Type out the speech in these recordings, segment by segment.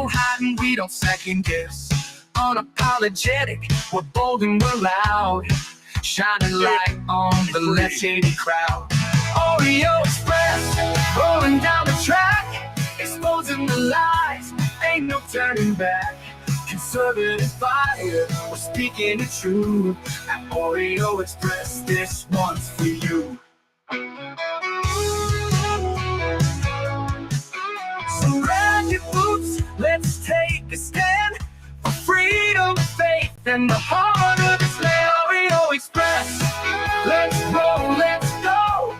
don't hide and we don't second guess. Unapologetic, we're bold and we're loud. Shining light on the less shady crowd. Oreo Express, rolling down the track, exposing the lies, ain't no turning back. Conservative fire, we're speaking the truth. At Oreo Express, this one's for you. So grab your boots, let's take a stand for freedom, faith, and the heart of this land. Oreo Express, let's roll, let's go.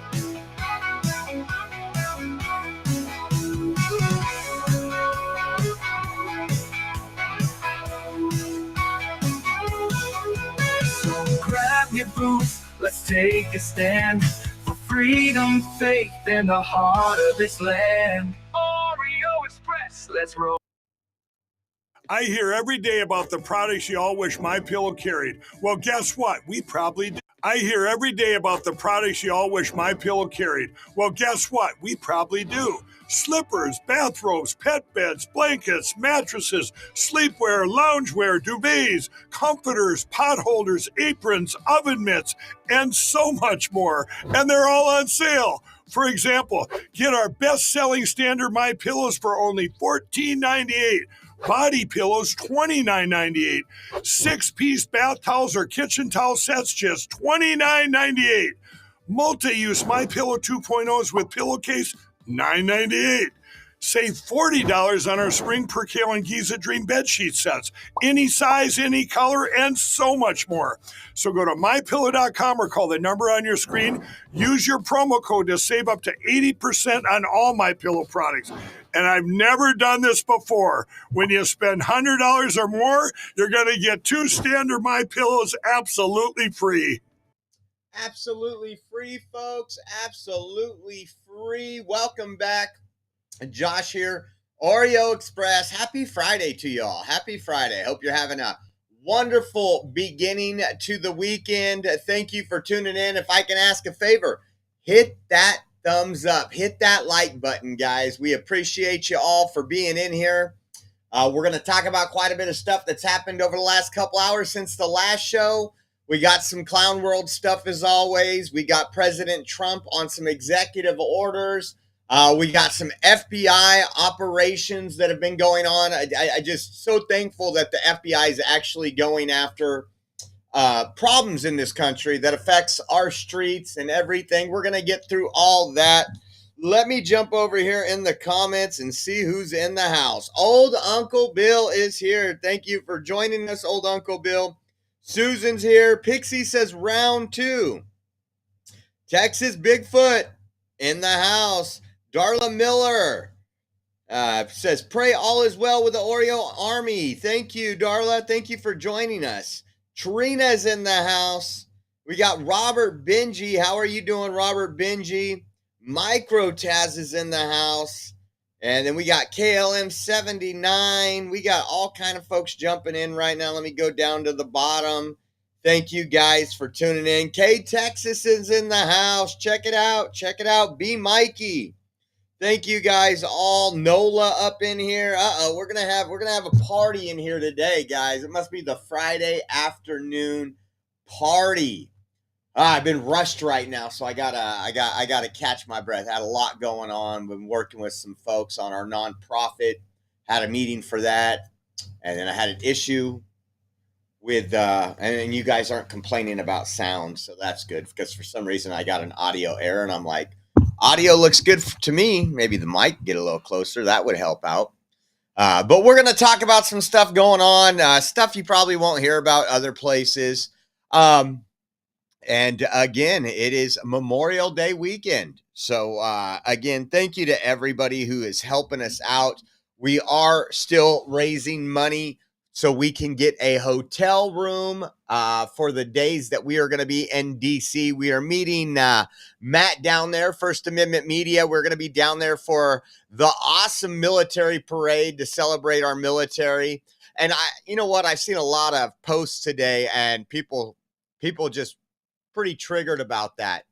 So grab your boots, let's take a stand for freedom, faith, and the heart of this land. Oreo Express, let's roll. I hear every day about the products you all wish MyPillow carried. Well, guess what? We probably do. I hear every day about the products you all wish MyPillow carried. Well, guess what? We probably do. Slippers, bathrobes, pet beds, blankets, mattresses, sleepwear, loungewear, duvets, comforters, pot holders, aprons, oven mitts, and so much more. And they're all on sale. For example, get our best-selling standard MyPillows for only $14.98. Body pillows, $29.98. 6-piece bath towels or kitchen towel sets, just $29.98. Multi-use MyPillow 2.0s with pillowcase, $9.98. Save $40 on our Spring Percale and Giza Dream bedsheet sets. Any size, any color, and so much more. So go to MyPillow.com or call the number on your screen. Use your promo code to save up to 80% on all MyPillow products. And I've never done this before. When you spend $100 or more, you're going to get 2 standard MyPillows absolutely free. Absolutely free, folks. Absolutely free. Welcome back. Josh here, Oreo Express. Happy Friday to y'all. Happy Friday. Hope you're having a wonderful beginning to the weekend. Thank you for tuning in. If I can ask a favor, hit that thumbs up. Hit that like button, guys. We appreciate you all for being in here. We're going to talk about quite a bit of stuff that's happened over the last couple hours since the last show. We got some Clown World stuff as always. We got President Trump on some executive orders. We got some FBI operations that have been going on. I just so thankful that the FBI is actually going after problems in this country that affects our streets and everything. We're going to get through all that. Let me jump over here in the comments and see who's in the house. Old Uncle Bill is here. Thank you for joining us, Old Uncle Bill. Susan's here. Pixie says round 2. Texas Bigfoot in the house. Darla Miller says, pray all is well with the Oreo Army. Thank you, Darla. Thank you for joining us. Trina's in the house. We got Robert Benji. How are you doing, Robert Benji? Micro Taz is in the house. And then we got KLM 79. We got all kind of folks jumping in right now. Let me go down to the bottom. Thank you guys for tuning in. K Texas is in the house. Check it out. Check it out. B Mikey. Thank you guys all. Nola up in here. We're gonna have a party in here today, guys. It must be the Friday afternoon party. I've been rushed right now, so I gotta catch my breath. Had a lot going on. Been working with some folks on our nonprofit. Had a meeting for that, and then I had an issue with and you guys aren't complaining about sound, so that's good, because for some reason I got an audio error, and I'm like, audio looks good to me. Maybe the mic get a little closer. That would help out. But we're going to talk about some stuff going on, stuff you probably won't hear about other places. And again, it is Memorial Day weekend. So again, thank you to everybody who is helping us out. We are still raising money so we can get a hotel room for the days that we are going to be in D.C. We are meeting Matt down there, First Amendment Media. We're going to be down there for the awesome military parade to celebrate our military. And you know what? I've seen a lot of posts today, and people just pretty triggered about that.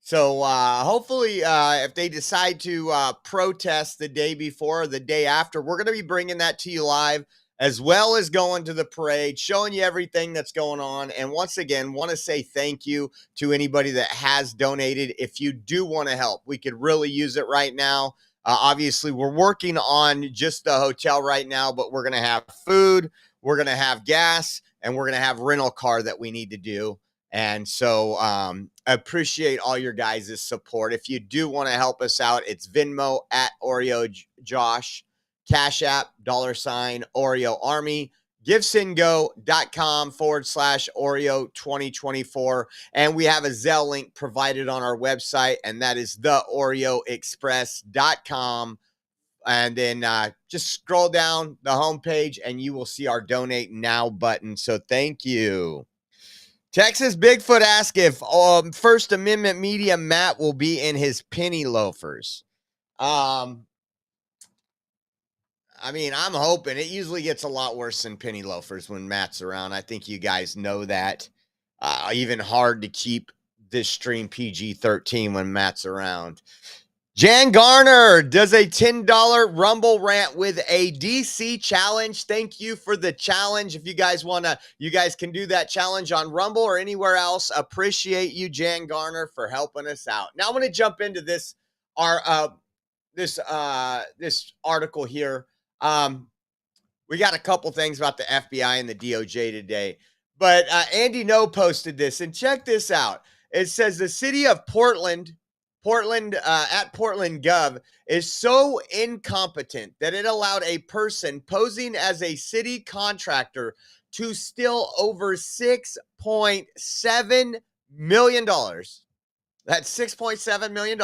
So hopefully, if they decide to protest the day before or the day after, we're going to be bringing that to you live, as well as going to the parade, showing you everything that's going on. And once again, want to say thank you to anybody that has donated. If you do want to help, we could really use it right now. Obviously, we're working on just the hotel right now, but we're going to have food, we're going to have gas, and we're going to have rental car that we need to do. And so I appreciate all your guys' support. If you do want to help us out, it's Venmo at Oreo Josh, Cash App, $ Oreo Army, givesendgo.com/Oreo 2024. And we have a Zelle link provided on our website, and that is theoreoexpress.com. And then just scroll down the homepage and you will see our donate now button. So thank you. Texas Bigfoot asked if First Amendment media Matt will be in his penny loafers. I mean, I'm hoping. It usually gets a lot worse than penny loafers when Matt's around. I think you guys know that. Even hard to keep this stream PG-13 when Matt's around. Jan Garner does a $10 Rumble rant with a DC challenge. Thank you for the challenge. If you guys want to, you guys can do that challenge on Rumble or anywhere else. Appreciate you, Jan Garner, for helping us out. Now I'm going to jump into this article here. We got a couple things about the FBI and the DOJ today, but Andy No posted this, and check this out. It says the city of Portland at Portland Gov is so incompetent that it allowed a person posing as a city contractor to steal over $6.7 million. That's $6.7 million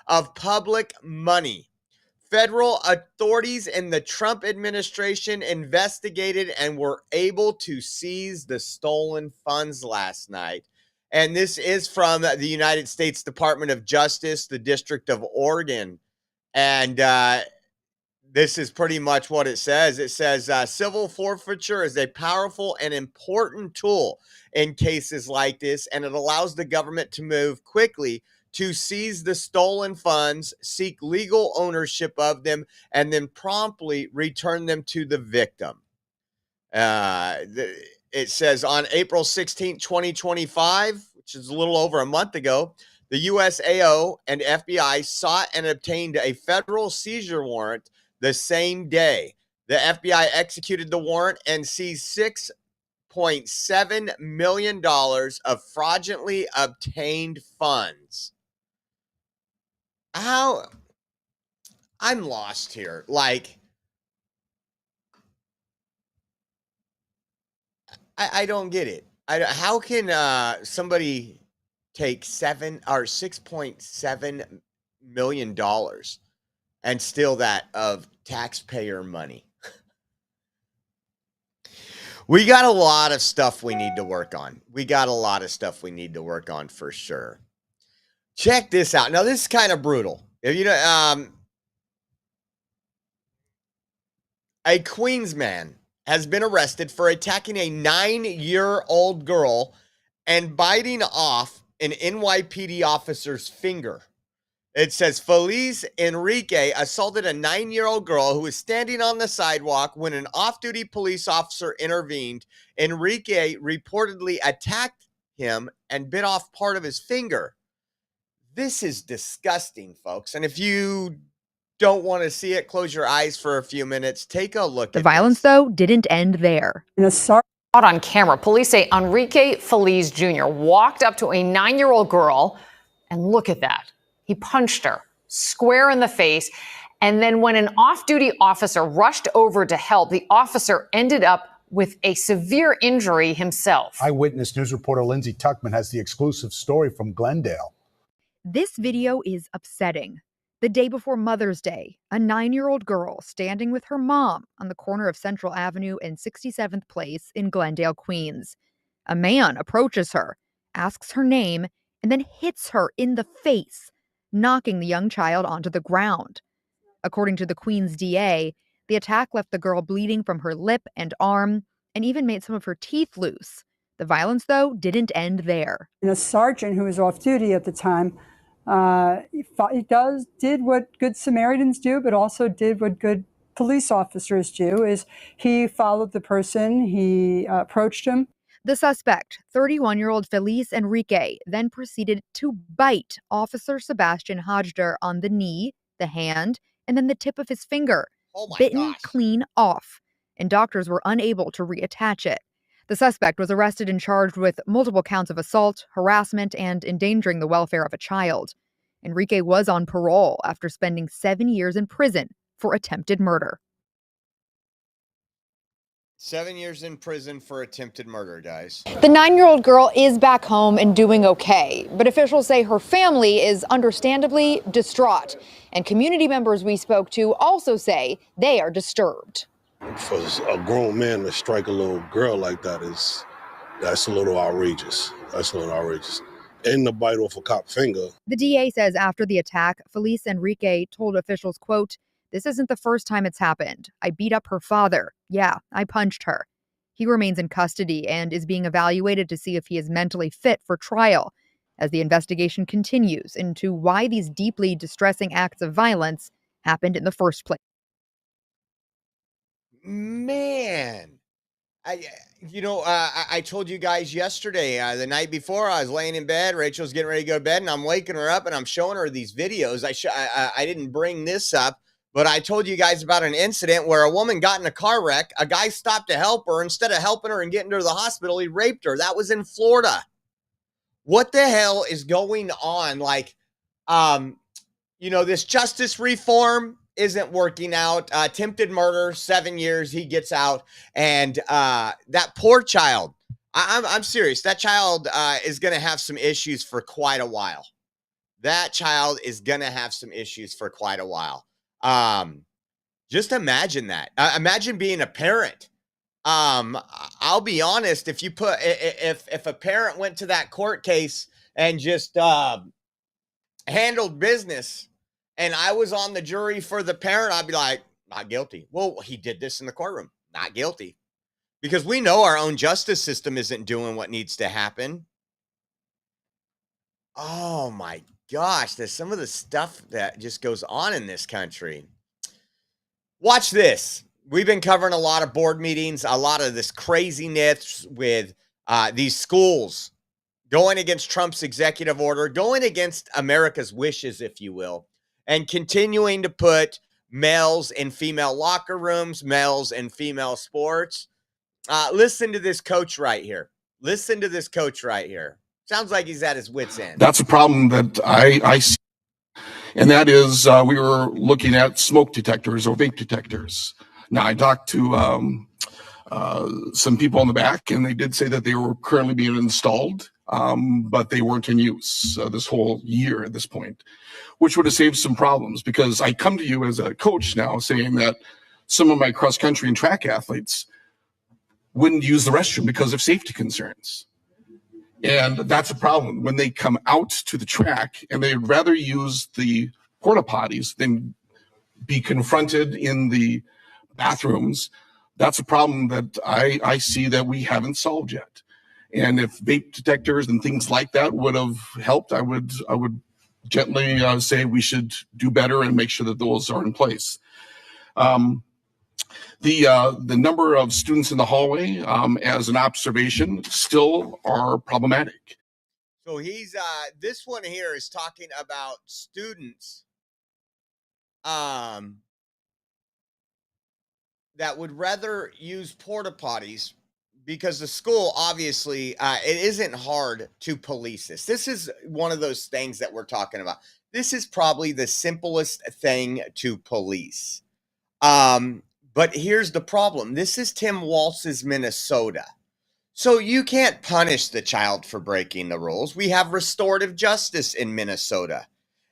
of public money. Federal authorities in the Trump administration investigated and were able to seize the stolen funds last night. And this is from the United States Department of Justice, the District of Oregon. And this is pretty much what it says. It says civil forfeiture is a powerful and important tool in cases like this, and it allows the government to move quickly to seize the stolen funds, seek legal ownership of them, and then promptly return them to the victim. It says on April 16, 2025, which is a little over a month ago, the USAO and FBI sought and obtained a federal seizure warrant the same day. The FBI executed the warrant and seized $6.7 million of fraudulently obtained funds. How? I'm lost here. Like, I don't get it. How can somebody take $6.7 million and steal that of taxpayer money? We got a lot of stuff we need to work on. For sure. Check this out. Now, this is kind of brutal. If you know, a Queens man has been arrested for attacking a 9-year-old girl and biting off an NYPD officer's finger. It says Feliz Enrique assaulted a 9-year-old girl who was standing on the sidewalk when an off-duty police officer intervened. Enrique reportedly attacked him and bit off part of his finger. This is disgusting, folks. And if you don't want to see it, close your eyes for a few minutes. Take a look. The violence, though, didn't end there. Caught on camera, police say Enrique Feliz Jr. walked up to a 9-year-old girl, and look at that. He punched her square in the face. And then when an off-duty officer rushed over to help, the officer ended up with a severe injury himself. Eyewitness News reporter Lindsay Tuckman has the exclusive story from Glendale. This video is upsetting. The day before Mother's Day, a 9-year-old girl standing with her mom on the corner of Central Avenue and 67th Place in Glendale, Queens. A man approaches her, asks her name, and then hits her in the face, knocking the young child onto the ground. According to the Queens DA, the attack left the girl bleeding from her lip and arm and even made some of her teeth loose. The violence, though, didn't end there. And a sergeant who was off duty at the time Did what good Samaritans do, but also did what good police officers do. Is he followed the person, he approached him. The suspect, 31-year-old Feliz Enrique, then proceeded to bite Officer Sebastian Hajder on the knee, the hand, and then the tip of his finger, Oh my bitten gosh. clean off, and doctors were unable to reattach it. The suspect was arrested and charged with multiple counts of assault, harassment, and endangering the welfare of a child. Enrique was on parole after spending 7 years in prison for attempted murder. 7 years in prison for attempted murder, guys. The 9-year-old girl is back home and doing okay, but officials say her family is understandably distraught. And community members we spoke to also say they are disturbed. For a grown man to strike a little girl like that's a little outrageous. That's a little outrageous. And the bite off a cop finger. The DA says after the attack, Feliz Enrique told officials, quote, "This isn't the first time it's happened. I beat up her father. Yeah, I punched her." He remains in custody and is being evaluated to see if he is mentally fit for trial as the investigation continues into why these deeply distressing acts of violence happened in the first place. Man, I told you guys yesterday, the night before, I was laying in bed. Rachel's getting ready to go to bed, and I'm waking her up, and I'm showing her these videos. I didn't bring this up, but I told you guys about an incident where a woman got in a car wreck. A guy stopped to help her. Instead of helping her and getting her to the hospital, he raped her. That was in Florida. What the hell is going on? This justice reform isn't working out. Attempted murder, 7 years, he gets out. And that poor child, I'm serious. That child is going to have some issues for quite a while. Just imagine that. Imagine being a parent. I'll be honest, if a parent went to that court case and just handled business, and I was on the jury for the parent, I'd be like, not guilty. Well, he did this in the courtroom. Not guilty. Because we know our own justice system isn't doing what needs to happen. Oh my gosh, there's some of the stuff that just goes on in this country. Watch this. We've been covering a lot of board meetings, a lot of this craziness with these schools going against Trump's executive order, going against America's wishes, if you will, and continuing to put males in female locker rooms, males in female sports. Listen to this coach right here. Sounds like he's at his wit's end. That's a problem that I see. And that is, we were looking at smoke detectors or vape detectors. Now, I talked to some people in the back, and they did say that they were currently being installed, but they weren't in use this whole year at this point, which would have saved some problems, because I come to you as a coach now saying that some of my cross country and track athletes wouldn't use the restroom because of safety concerns. And that's a problem when they come out to the track and they'd rather use the porta potties than be confronted in the bathrooms. That's a problem that I see that we haven't solved yet. And if vape detectors and things like that would have helped, I would gently say we should do better and make sure that those are in place. The number of students in the hallway, as an observation, still are problematic. So he's this one here is talking about students that would rather use porta potties, because the school, obviously, it isn't hard to police this. This is one of those things that we're talking about. This is probably the simplest thing to police. But here's the problem. This is Tim Walz's Minnesota. So you can't punish the child for breaking the rules. We have restorative justice in Minnesota.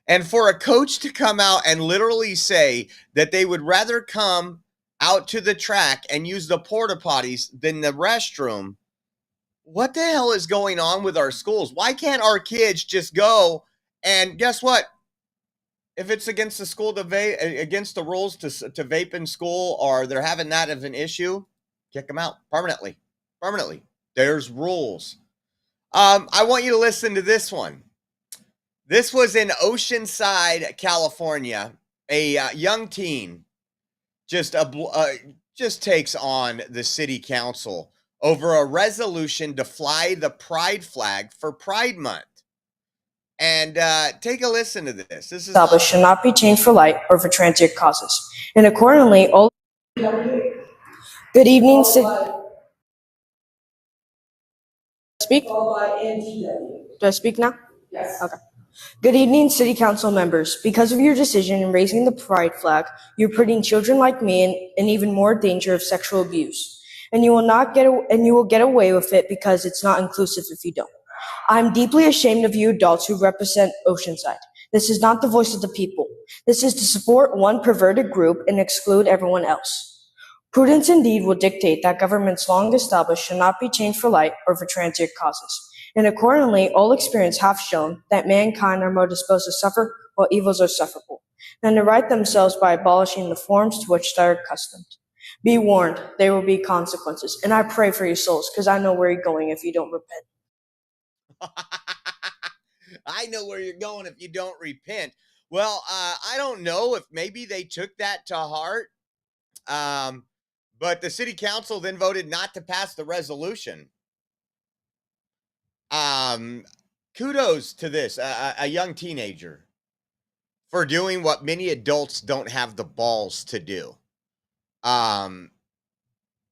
And for a coach to come out and literally say that they would rather come out to the track and use the porta potties than the restroom, what the hell is going on with our schools? Why can't our kids just go and guess what? If it's against the school to vape, against the rules to vape in school, or they're having that as an issue, kick them out permanently. There's rules. I want you to listen to this one. This was in Oceanside, California. A young teen just takes on the city council over a resolution to fly the pride flag for Pride Month. And take a listen to this. This is established should not be changed for light or for transient causes. And accordingly, all good evening. Speak? Do I speak now? Yes. Okay. Good evening, City Council members. Because of your decision in raising the pride flag, you're putting children like me in even more danger of sexual abuse. And you will get away with it because it's not inclusive if you don't. I'm deeply ashamed of you adults who represent Oceanside. This is not the voice of the people. This is to support one perverted group and exclude everyone else. Prudence indeed will dictate that governments long established should not be changed for light or for transient causes. And accordingly, all experience have shown that mankind are more disposed to suffer while evils are sufferable, than to right themselves by abolishing the forms to which they are accustomed. Be warned, there will be consequences, and I pray for your souls, because I know where you're going if you don't repent. I know where you're going if you don't repent. Well, I don't know if maybe they took that to heart, but the city council then voted not to pass the resolution. Kudos to this, a young teenager, for doing what many adults don't have the balls to do.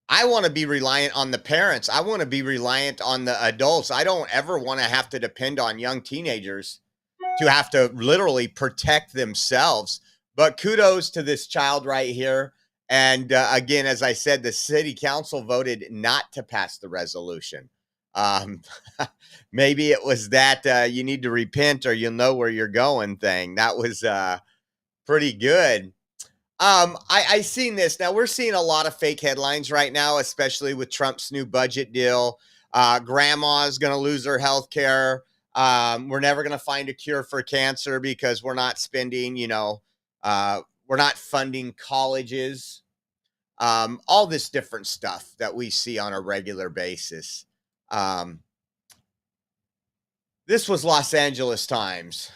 I want to be reliant on the parents. I want to be reliant on the adults. I don't ever want to have to depend on young teenagers to have to literally protect themselves. But kudos to this child right here. And again, as I said, the city council voted not to pass the resolution. Maybe it was that you need to repent or you'll know where you're going thing. That was pretty good. I seen this. Now we're seeing a lot of fake headlines right now, especially with Trump's new budget deal. Grandma's going to lose her health care. We're never going to find a cure for cancer because we're not spending, we're not funding colleges. All this different stuff that we see on a regular basis. This was Los Angeles Times.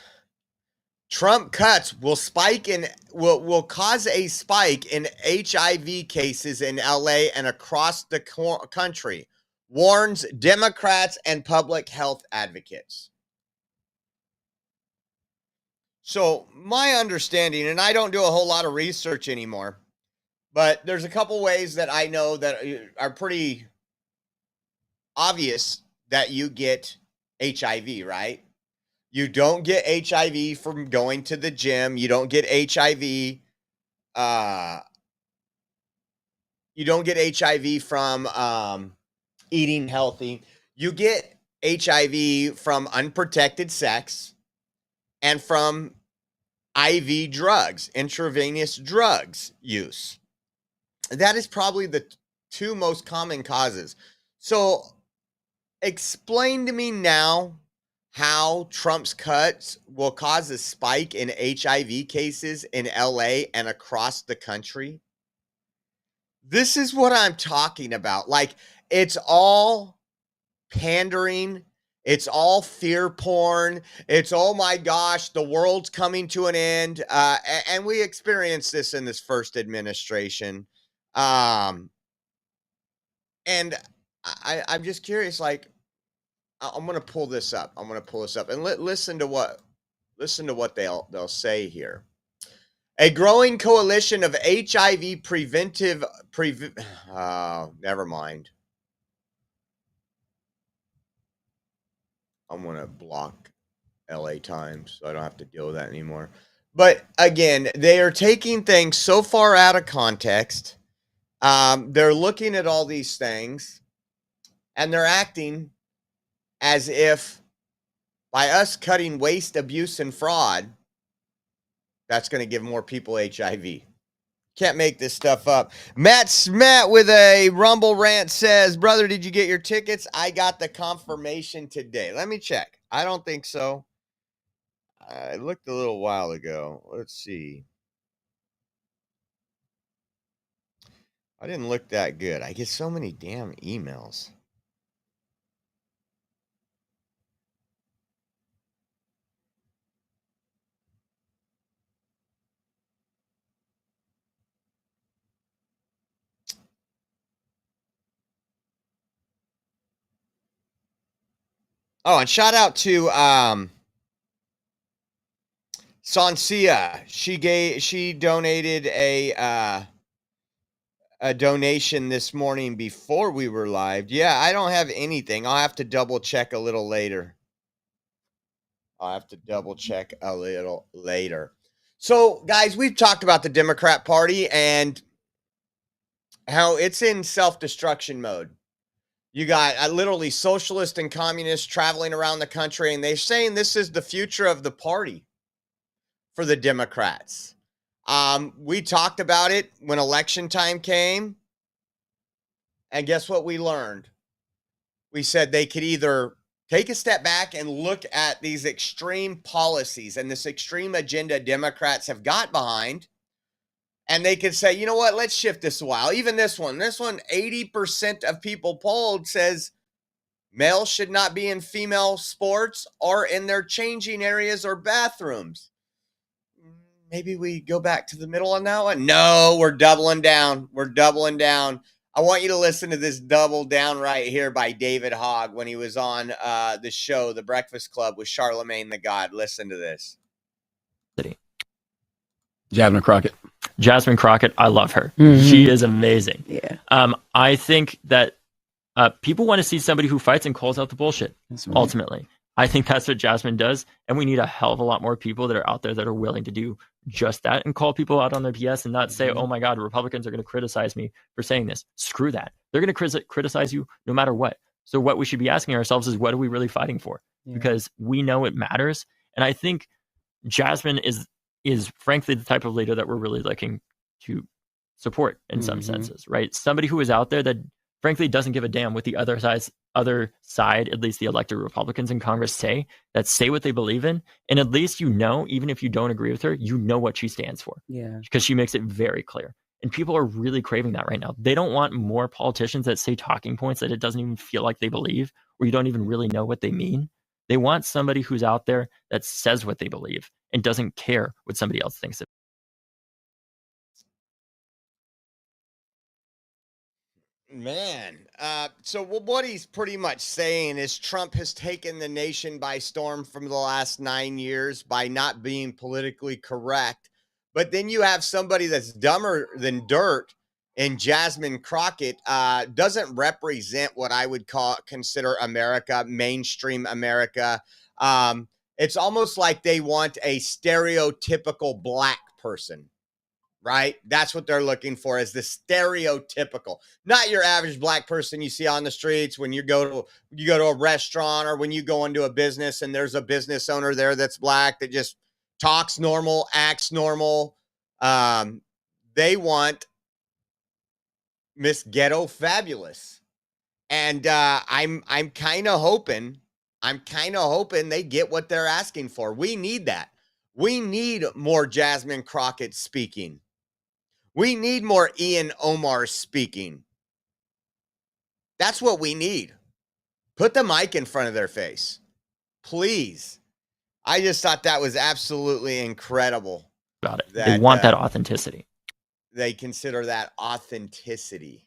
Trump cuts will cause a spike in HIV cases in LA and across the country, warns Democrats and public health advocates. So my understanding, and I don't do a whole lot of research anymore, but there's a couple ways that I know that are pretty obvious that you get HIV, right? You don't get HIV from going to the gym. You don't get HIV. You don't get HIV from eating healthy. You get HIV from unprotected sex and from IV drugs, intravenous drugs use. That is probably the two most common causes. So explain to me now how Trump's cuts will cause a spike in HIV cases in LA and across the country. This is what I'm talking about. Like, it's all pandering. It's all fear porn. It's, oh my gosh, the world's coming to an end. And we experienced this in this first administration. And I'm just curious, like, I'm going to pull this up. I'm going to pull this up and listen to what they'll say here. A growing coalition of HIV never mind. I'm going to block LA Times so I don't have to deal with that anymore. But again, they are taking things so far out of context. They're looking at all these things and they're acting as if by us cutting waste, abuse, and fraud, that's going to give more people HIV. Can't make this stuff up. Matt Smet with a Rumble rant says, brother, did you get your tickets? I got the confirmation today. Let me check. I don't think so. I looked a little while ago. Let's see. I didn't look that good. I get so many damn emails. Oh, and shout out to Sancia. She donated a donation this morning before we were live. Yeah, I don't have anything. I'll have to double check a little later. So, guys, we've talked about the Democrat Party and how it's in self-destruction mode. You got literally socialists and communists traveling around the country, and they're saying this is the future of the party for the Democrats. We talked about it when election time came, and guess what we learned? We said they could either take a step back and look at these extreme policies and this extreme agenda Democrats have got behind, and they could say, you know what, let's shift this a while. Even this one, 80% of people polled says males should not be in female sports or in their changing areas or bathrooms. Maybe we go back to the middle on that one. No, we're doubling down. I want you to listen to this double down right here by David Hogg when he was on the show, The Breakfast Club with Charlemagne the God. Listen to this. Jasmine Crockett. Jasmine Crockett, I love her. Mm-hmm. She is amazing. Yeah. I think that people want to see somebody who fights and calls out the bullshit, ultimately. I think that's what Jasmine does, and we need a hell of a lot more people that are out there that are willing to do just that and call people out on their BS and not say, oh my God, Republicans are going to criticize me for saying this. Screw that. They're going to criticize you no matter what. So what we should be asking ourselves is, what are we really fighting for? Yeah. Because we know it matters. And I think Jasmine is frankly the type of leader that we're really looking to support in some senses, right? Somebody who is out there that frankly doesn't give a damn what the other side, at least the elected Republicans in Congress say what they believe in. And at least, even if you don't agree with her, you know what she stands for. Yeah. Because she makes it very clear. And people are really craving that right now. They don't want more politicians that say talking points that it doesn't even feel like they believe, or you don't even really know what they mean. They want somebody who's out there that says what they believe and doesn't care what somebody else thinks. Man, so what he's pretty much saying is Trump has taken the nation by storm from the last 9 years by not being politically correct. But then you have somebody that's dumber than dirt, and Jasmine Crockett doesn't represent what I would consider America, mainstream America. It's almost like they want a stereotypical black person. Right? That's what they're looking for, is the stereotypical, not your average black person you see on the streets when you go to a restaurant, or when you go into a business and there's a business owner there that's black that just talks normal, acts normal. They want Miss Ghetto Fabulous. And I'm kind of hoping they get what they're asking for. We need that. We need more Jasmine Crockett speaking. We need more Ian Omar speaking. That's what we need. Put the mic in front of their face. Please. I just thought that was absolutely incredible. About it. They want that authenticity. They consider that authenticity.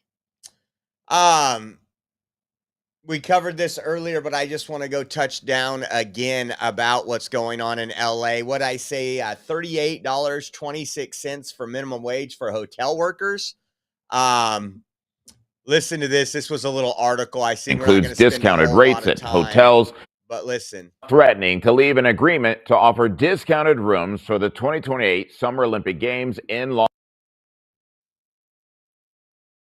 We covered this earlier, but I just want to go touch down again about what's going on in LA. What I say, $38.26 for minimum wage for hotel workers. Listen to this. This was a little article I see. Includes discounted rates at hotels. But listen. Threatening to leave an agreement to offer discounted rooms for the 2028 Summer Olympic Games in Los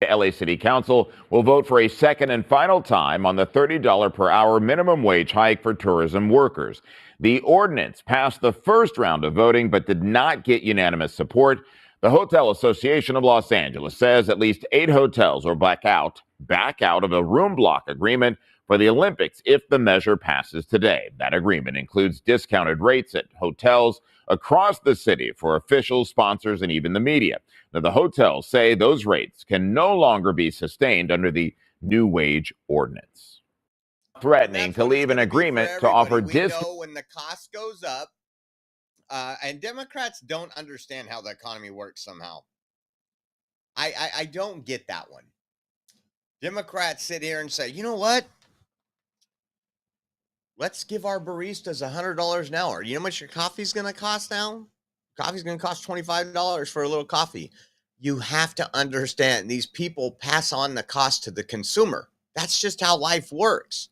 LA City Council will vote for a second and final time on the $30 per hour minimum wage hike for tourism workers. The ordinance passed the first round of voting but did not get unanimous support. The Hotel Association of Los Angeles says at least 8 hotels will back out of a room block agreement for the Olympics if the measure passes today. That agreement includes discounted rates at hotels across the city for officials, sponsors, and even the media. Now, the hotels say those rates can no longer be sustained under the new wage ordinance. Threatening to leave an agreement to offer discounts. When the cost goes up, and Democrats don't understand how the economy works somehow. I don't get that one. Democrats sit here and say, you know what? let's give our baristas $100 an hour. You know how much your coffee's going to cost now? Coffee's going to cost $25 for a little coffee. You have to understand these people pass on the cost to the consumer. That's just how life works.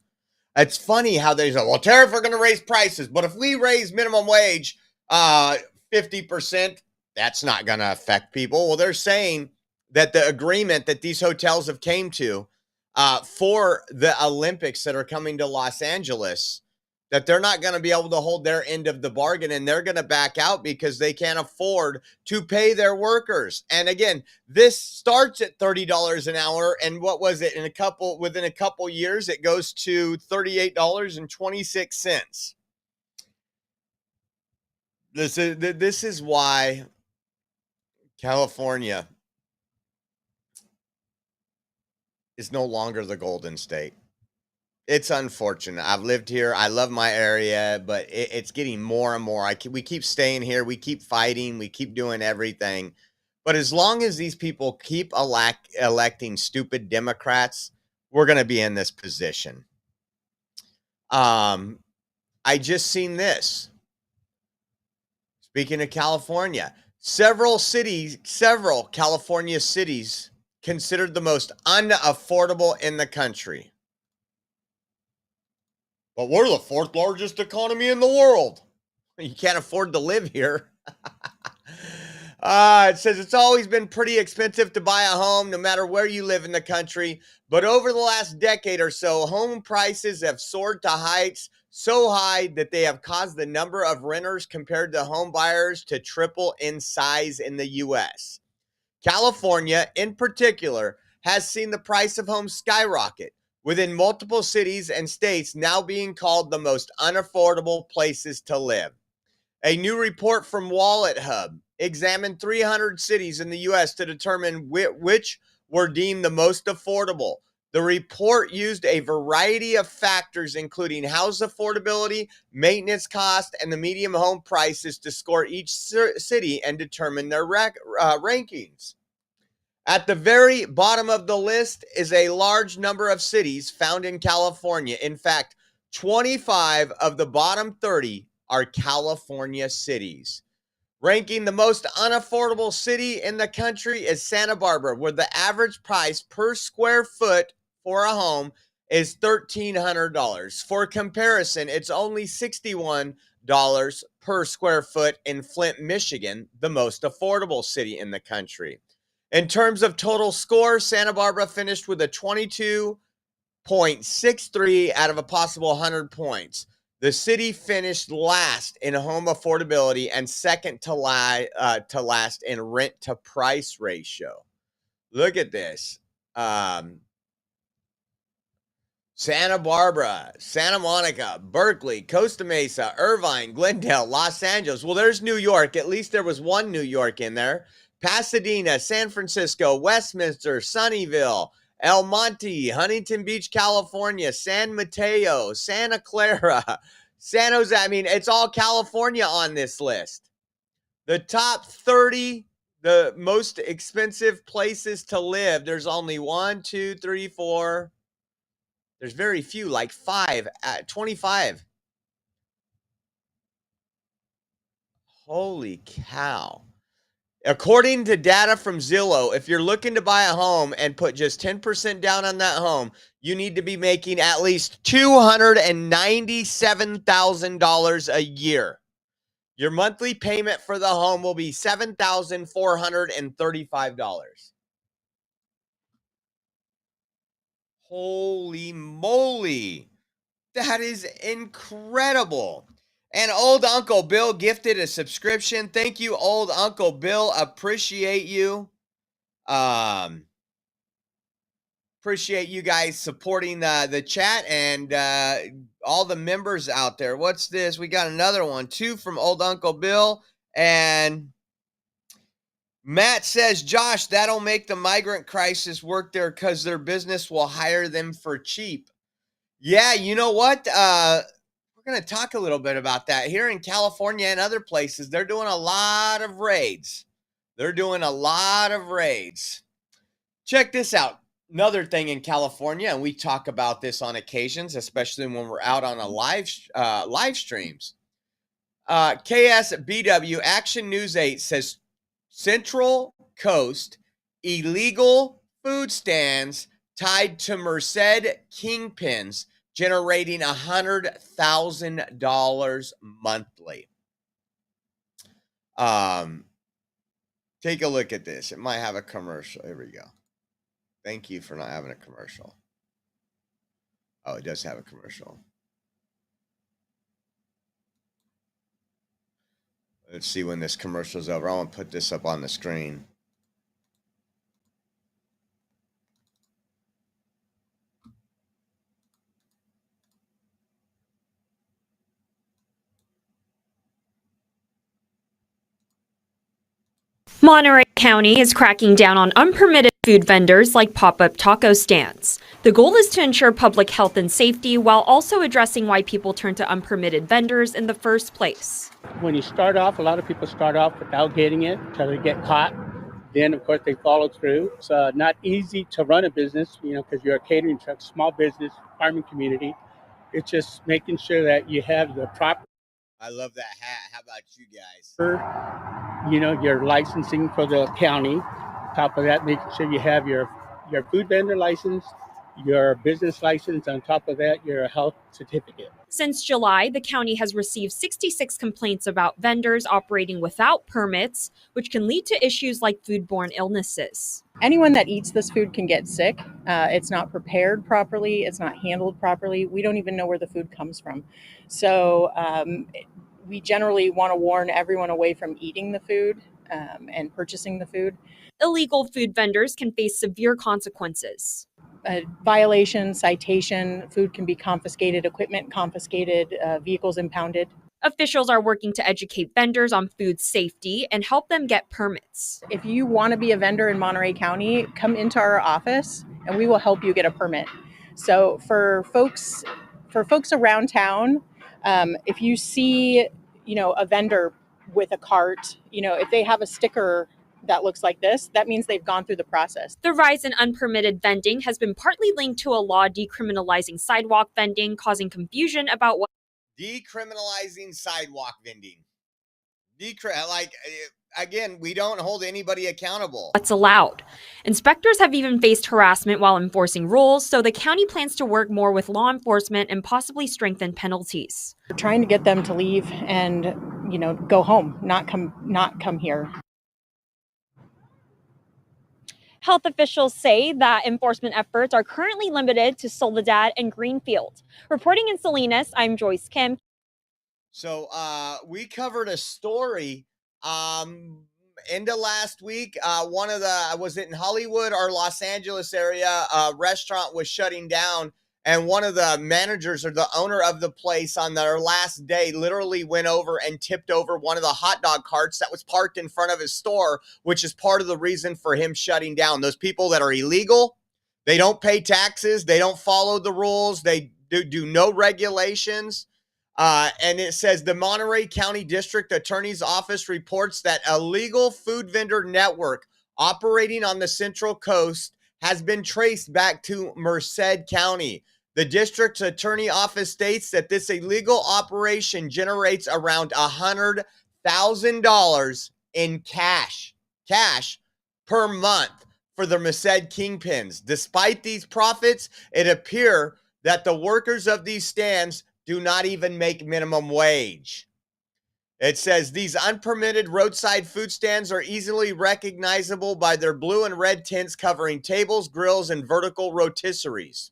It's funny how they say, well, tariff are going to raise prices, but if we raise minimum wage 50%, that's not going to affect people. Well, they're saying that the agreement that these hotels have came to for the Olympics that are coming to Los Angeles, that they're not going to be able to hold their end of the bargain, and they're going to back out because they can't afford to pay their workers. And again, this starts at $30 an hour, and what was it, within a couple years it goes to $38.26. This is why California is no longer the Golden State. It's unfortunate. I've lived here. I love my area, but it's getting more and more. We keep staying here. We keep fighting. We keep doing everything. But as long as these people keep electing stupid Democrats, we're going to be in this position. I just seen this. Speaking of California, several California cities considered the most unaffordable in the country. But we're the fourth largest economy in the world. You can't afford to live here. It says it's always been pretty expensive to buy a home, no matter where you live in the country. But over the last decade or so, home prices have soared to heights so high that they have caused the number of renters compared to home buyers to triple in size in the U.S. California, in particular, has seen the price of homes skyrocket, within multiple cities and states now being called the most unaffordable places to live. A new report from WalletHub examined 300 cities in the U.S. to determine which were deemed the most affordable. The report used a variety of factors, including house affordability, maintenance cost, and the median home prices to score each city and determine their rankings. At the very bottom of the list is a large number of cities found in California. In fact, 25 of the bottom 30 are California cities. Ranking the most unaffordable city in the country is Santa Barbara, where the average price per square foot for a home is $1,300. For comparison, it's only $61 per square foot in Flint, Michigan, the most affordable city in the country. In terms of total score, Santa Barbara finished with a 22.63 out of a possible 100 points. The city finished last in home affordability and second to last in rent to price ratio. Look at this. Santa Barbara, Santa Monica, Berkeley, Costa Mesa, Irvine, Glendale, Los Angeles. Well, there's New York. At least there was one New York in there. Pasadena, San Francisco, Westminster, Sunnyvale, El Monte, Huntington Beach, California, San Mateo, Santa Clara, San Jose. I mean, it's all California on this list. The top 30, the most expensive places to live, there's only 1, 2, 3, 4. There's very few, like 25. Holy cow. According to data from Zillow, if you're looking to buy a home and put just 10% down on that home, you need to be making at least $297,000 a year. Your monthly payment for the home will be $7,435. Holy moly. That is incredible. And old Uncle Bill gifted a subscription. Thank you, old Uncle Bill. Appreciate you. Appreciate you guys supporting the chat and all the members out there. What's this? We got another one, too, from old Uncle Bill. And Matt says, Josh, that'll make the migrant crisis work there because their business will hire them for cheap. Yeah, you know what? We're going to talk a little bit about that. Here in California and other places, they're doing a lot of raids. Check this out. Another thing in California, and we talk about this on occasions, especially when we're out on a live streams. KSBW Action News 8 says Central Coast illegal food stands tied to Merced kingpins generating $100,000 monthly. Take a look at this. It might have a commercial. Here we go. Thank you for not having a commercial. Oh, it does have a commercial. Let's see when this commercial's over. I want to put this up on the screen. Monterey County is cracking down on unpermitted food vendors like pop-up taco stands. The goal is to ensure public health and safety while also addressing why people turn to unpermitted vendors in the first place. When you start off, a lot of people start off without getting it until they get caught. Then, of course, they follow through. It's not easy to run a business, because you're a catering truck, small business, farming community. It's just making sure that you have the proper. I love that hat. How about you guys? Your licensing for the county. On top of that, making sure you have your food vendor license, your business license. On top of that, your health certificate. Since July, the county has received 66 complaints about vendors operating without permits, which can lead to issues like foodborne illnesses. Anyone that eats this food can get sick. It's not prepared properly. It's not handled properly. We don't even know where the food comes from. So we generally want to warn everyone away from eating the food and purchasing the food. Illegal food vendors can face severe consequences. A violation, citation, food can be confiscated, equipment confiscated, vehicles impounded. Officials are working to educate vendors on food safety and help them get permits. If you want to be a vendor in Monterey County, come into our office and we will help you get a permit. So for folks around town, if you see, a vendor with a cart, if they have a sticker that looks like this, that means they've gone through the process. The rise in unpermitted vending has been partly linked to a law decriminalizing sidewalk vending, causing confusion about what. Decriminalizing sidewalk vending. Again, we don't hold anybody accountable. What's allowed. Inspectors have even faced harassment while enforcing rules, so the county plans to work more with law enforcement and possibly strengthen penalties. We're trying to get them to leave and, go home, not come here. Health officials say that enforcement efforts are currently limited to Soledad and Greenfield. Reporting in Salinas, I'm Joyce Kim. So we covered a story end of last week. Was it in Hollywood or Los Angeles area? A restaurant was shutting down. And one of the managers or the owner of the place on their last day literally went over and tipped over one of the hot dog carts that was parked in front of his store, which is part of the reason for him shutting down. Those people that are illegal, they don't pay taxes, they don't follow the rules, they do no regulations. And it says the Monterey County District Attorney's Office reports that a legal food vendor network operating on the Central Coast has been traced back to Merced County. The district's attorney office states that this illegal operation generates around $100,000 in cash per month for the Merced kingpins. Despite these profits, it appears that the workers of these stands do not even make minimum wage. It says these unpermitted roadside food stands are easily recognizable by their blue and red tents covering tables, grills, and vertical rotisseries.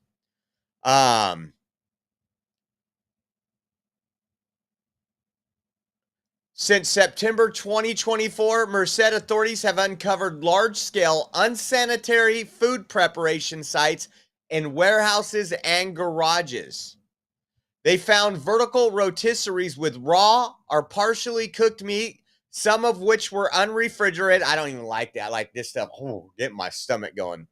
Since September 2024, Merced authorities have uncovered large-scale unsanitary food preparation sites in warehouses and garages. They found vertical rotisseries with raw or partially cooked meat, some of which were unrefrigerated. I don't even like that. I like this stuff. Oh, get my stomach going.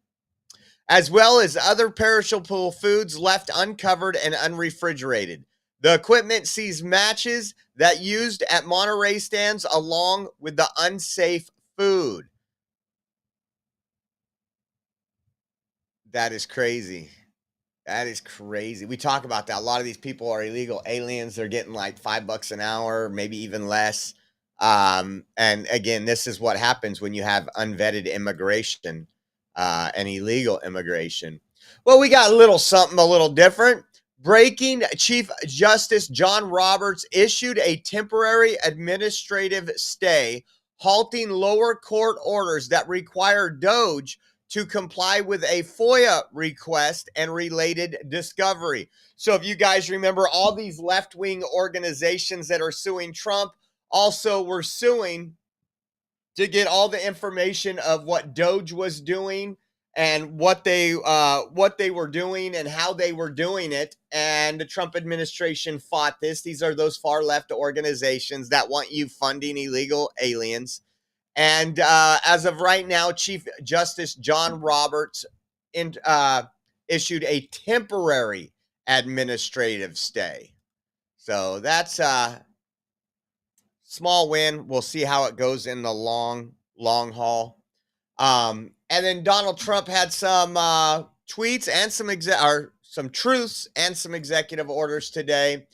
As well as other perishable foods left uncovered and unrefrigerated. The equipment sees matches that used at Monterey stands along with the unsafe food. That is crazy. That is crazy. We talk about that. A lot of these people are illegal aliens. They're getting like $5 an hour, maybe even less. And again, this is what happens when you have unvetted immigration and illegal immigration. Well, we got a little something a little different. Breaking: Chief Justice John Roberts issued a temporary administrative stay, halting lower court orders that require DOJ to comply with a FOIA request and related discovery. So if you guys remember, all these left-wing organizations that are suing Trump also were suing to get all the information of what DOJ was doing and what they were doing and how they were doing it. And the Trump administration fought this. These are those far left organizations that want you funding illegal aliens. And as of right now, Chief Justice John Roberts issued a temporary administrative stay. So that's a small win. We'll see how it goes in the long haul. And then Donald Trump had some tweets and some truths and some executive orders today.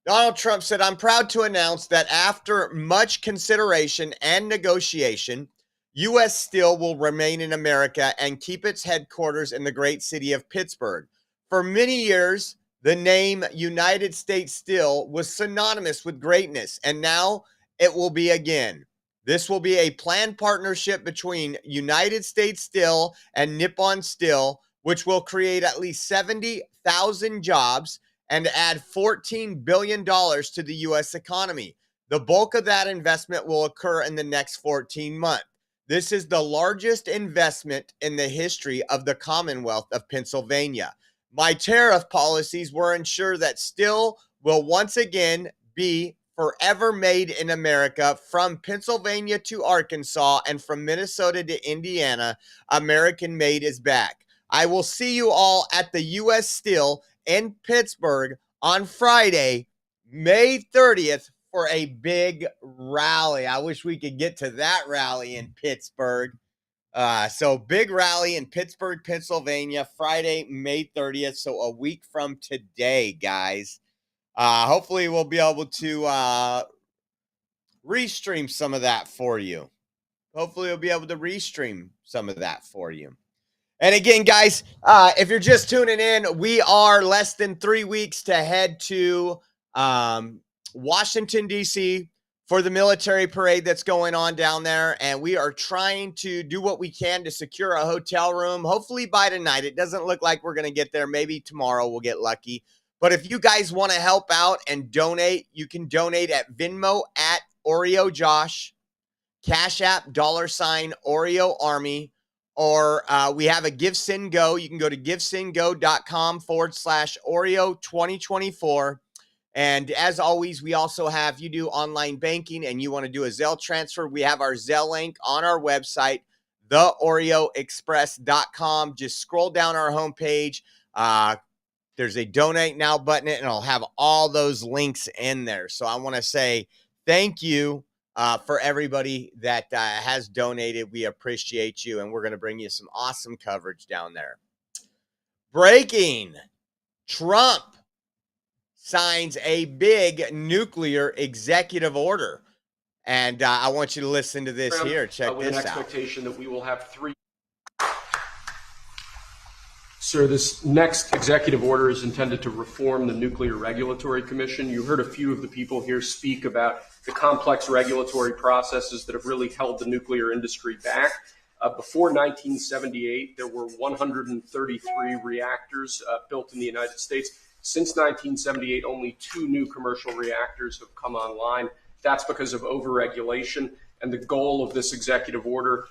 Donald Trump said, "I'm proud to announce that after much consideration and negotiation, U.S. Steel will remain in America and keep its headquarters in the great city of Pittsburgh. For many years, the name United States Steel was synonymous with greatness, and now it will be again. This will be a planned partnership between United States Steel and Nippon Steel, which will create at least 70,000 jobs and add $14 billion to the U.S. economy. The bulk of that investment will occur in the next 14 months. This is the largest investment in the history of the Commonwealth of Pennsylvania. My tariff policies will ensure that steel will once again be forever made in America. From Pennsylvania to Arkansas and from Minnesota to Indiana, American made is back. I will see you all at the U.S. Steel in Pittsburgh on Friday, May 30th, for a big rally." I wish we could get to that rally in Pittsburgh. So big rally in Pittsburgh, Pennsylvania, Friday, May 30th. So a week from today, guys. Hopefully we'll be able to restream some of that for you. And again, guys, if you're just tuning in, we are less than 3 weeks to head to Washington, D.C. for the military parade that's going on down there. And we are trying to do what we can to secure a hotel room, hopefully by tonight. It doesn't look like we're going to get there. Maybe tomorrow we'll get lucky. But if you guys want to help out and donate, you can donate at Venmo at Oreo Josh, Cash App $Oreo Army, or we have a Give Send Go. You can go to givesendgo.com/Oreo 2024. And as always, we also have, you do online banking and you want to do a Zelle transfer, we have our Zelle link on our website, theoreoexpress.com. Just scroll down our homepage. There's a donate now button, and I'll have all those links in there. So I want to say thank you for everybody that has donated. We appreciate you, and we're going to bring you some awesome coverage down there. Breaking: Trump signs a big nuclear executive order. And I want you to listen to this here. Check with this an out. expectation that we will have 3. Sir, this next executive order is intended to reform the Nuclear Regulatory Commission. You heard a few of the people here speak about the complex regulatory processes that have really held the nuclear industry back. Before 1978, there were 133 reactors built in the United States. Since 1978, only 2 new commercial reactors have come online. That's because of overregulation. And the goal of this executive order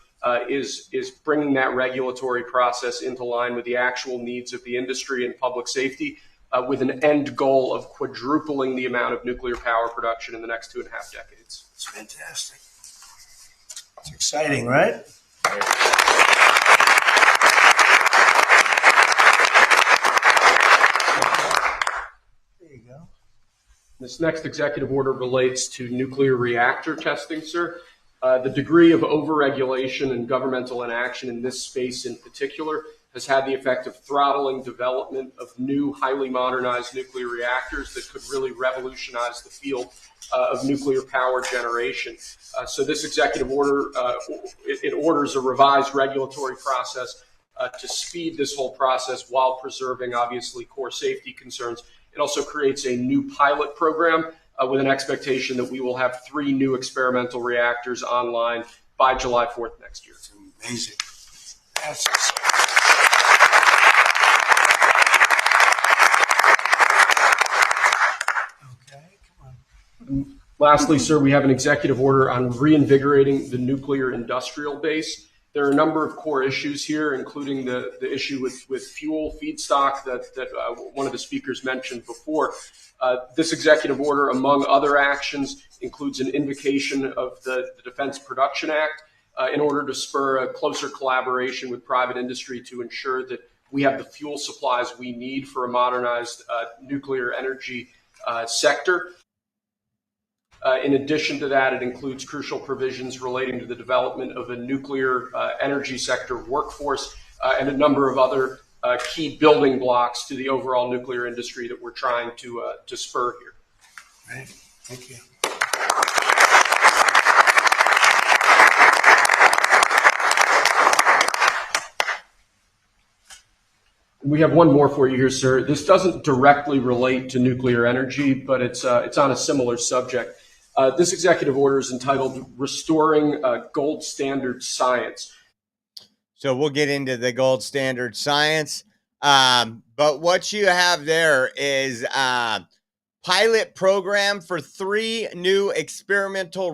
is bringing that regulatory process into line with the actual needs of the industry and public safety, with an end goal of quadrupling the amount of nuclear power production in the next 2.5 decades. It's fantastic. It's exciting, right? This next executive order relates to nuclear reactor testing, sir. The degree of overregulation and governmental inaction in this space in particular has had the effect of throttling development of new, highly modernized nuclear reactors that could really revolutionize the field of nuclear power generation. So this executive order, it orders a revised regulatory process to speed this whole process while preserving, obviously, core safety concerns. It also creates a new pilot program with an expectation that we will have 3 new experimental reactors online by July 4th next year. It's amazing. That's Lastly, sir, we have an executive order on reinvigorating the nuclear industrial base. There are a number of core issues here, including the issue with fuel feedstock that one of the speakers mentioned before. This executive order, among other actions, includes an invocation of the Defense Production Act in order to spur a closer collaboration with private industry to ensure that we have the fuel supplies we need for a modernized nuclear energy sector. In addition to that, it includes crucial provisions relating to the development of a nuclear energy sector workforce and a number of other key building blocks to the overall nuclear industry that we're trying to spur here. right. Thank you. We have one more for you here, sir. This doesn't directly relate to nuclear energy, but it's on a similar subject. This executive order is entitled Restoring Gold Standard Science. So we'll get into the gold standard science. But what you have there is pilot program for 3 new experimental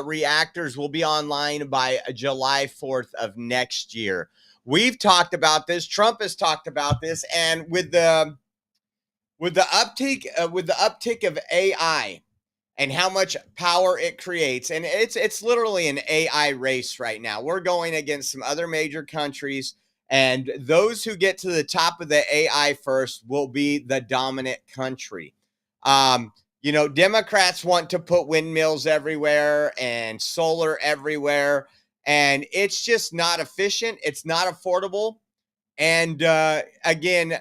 reactors will be online by July 4th of next year. We've talked about this. Trump has talked about this, and with the uptick of AI and how much power it creates, and it's literally an AI race right now. We're going against some other major countries, and those who get to the top of the AI first will be the dominant country. You know, Democrats want to put windmills everywhere and solar everywhere. And it's just not efficient. It's not affordable. And again,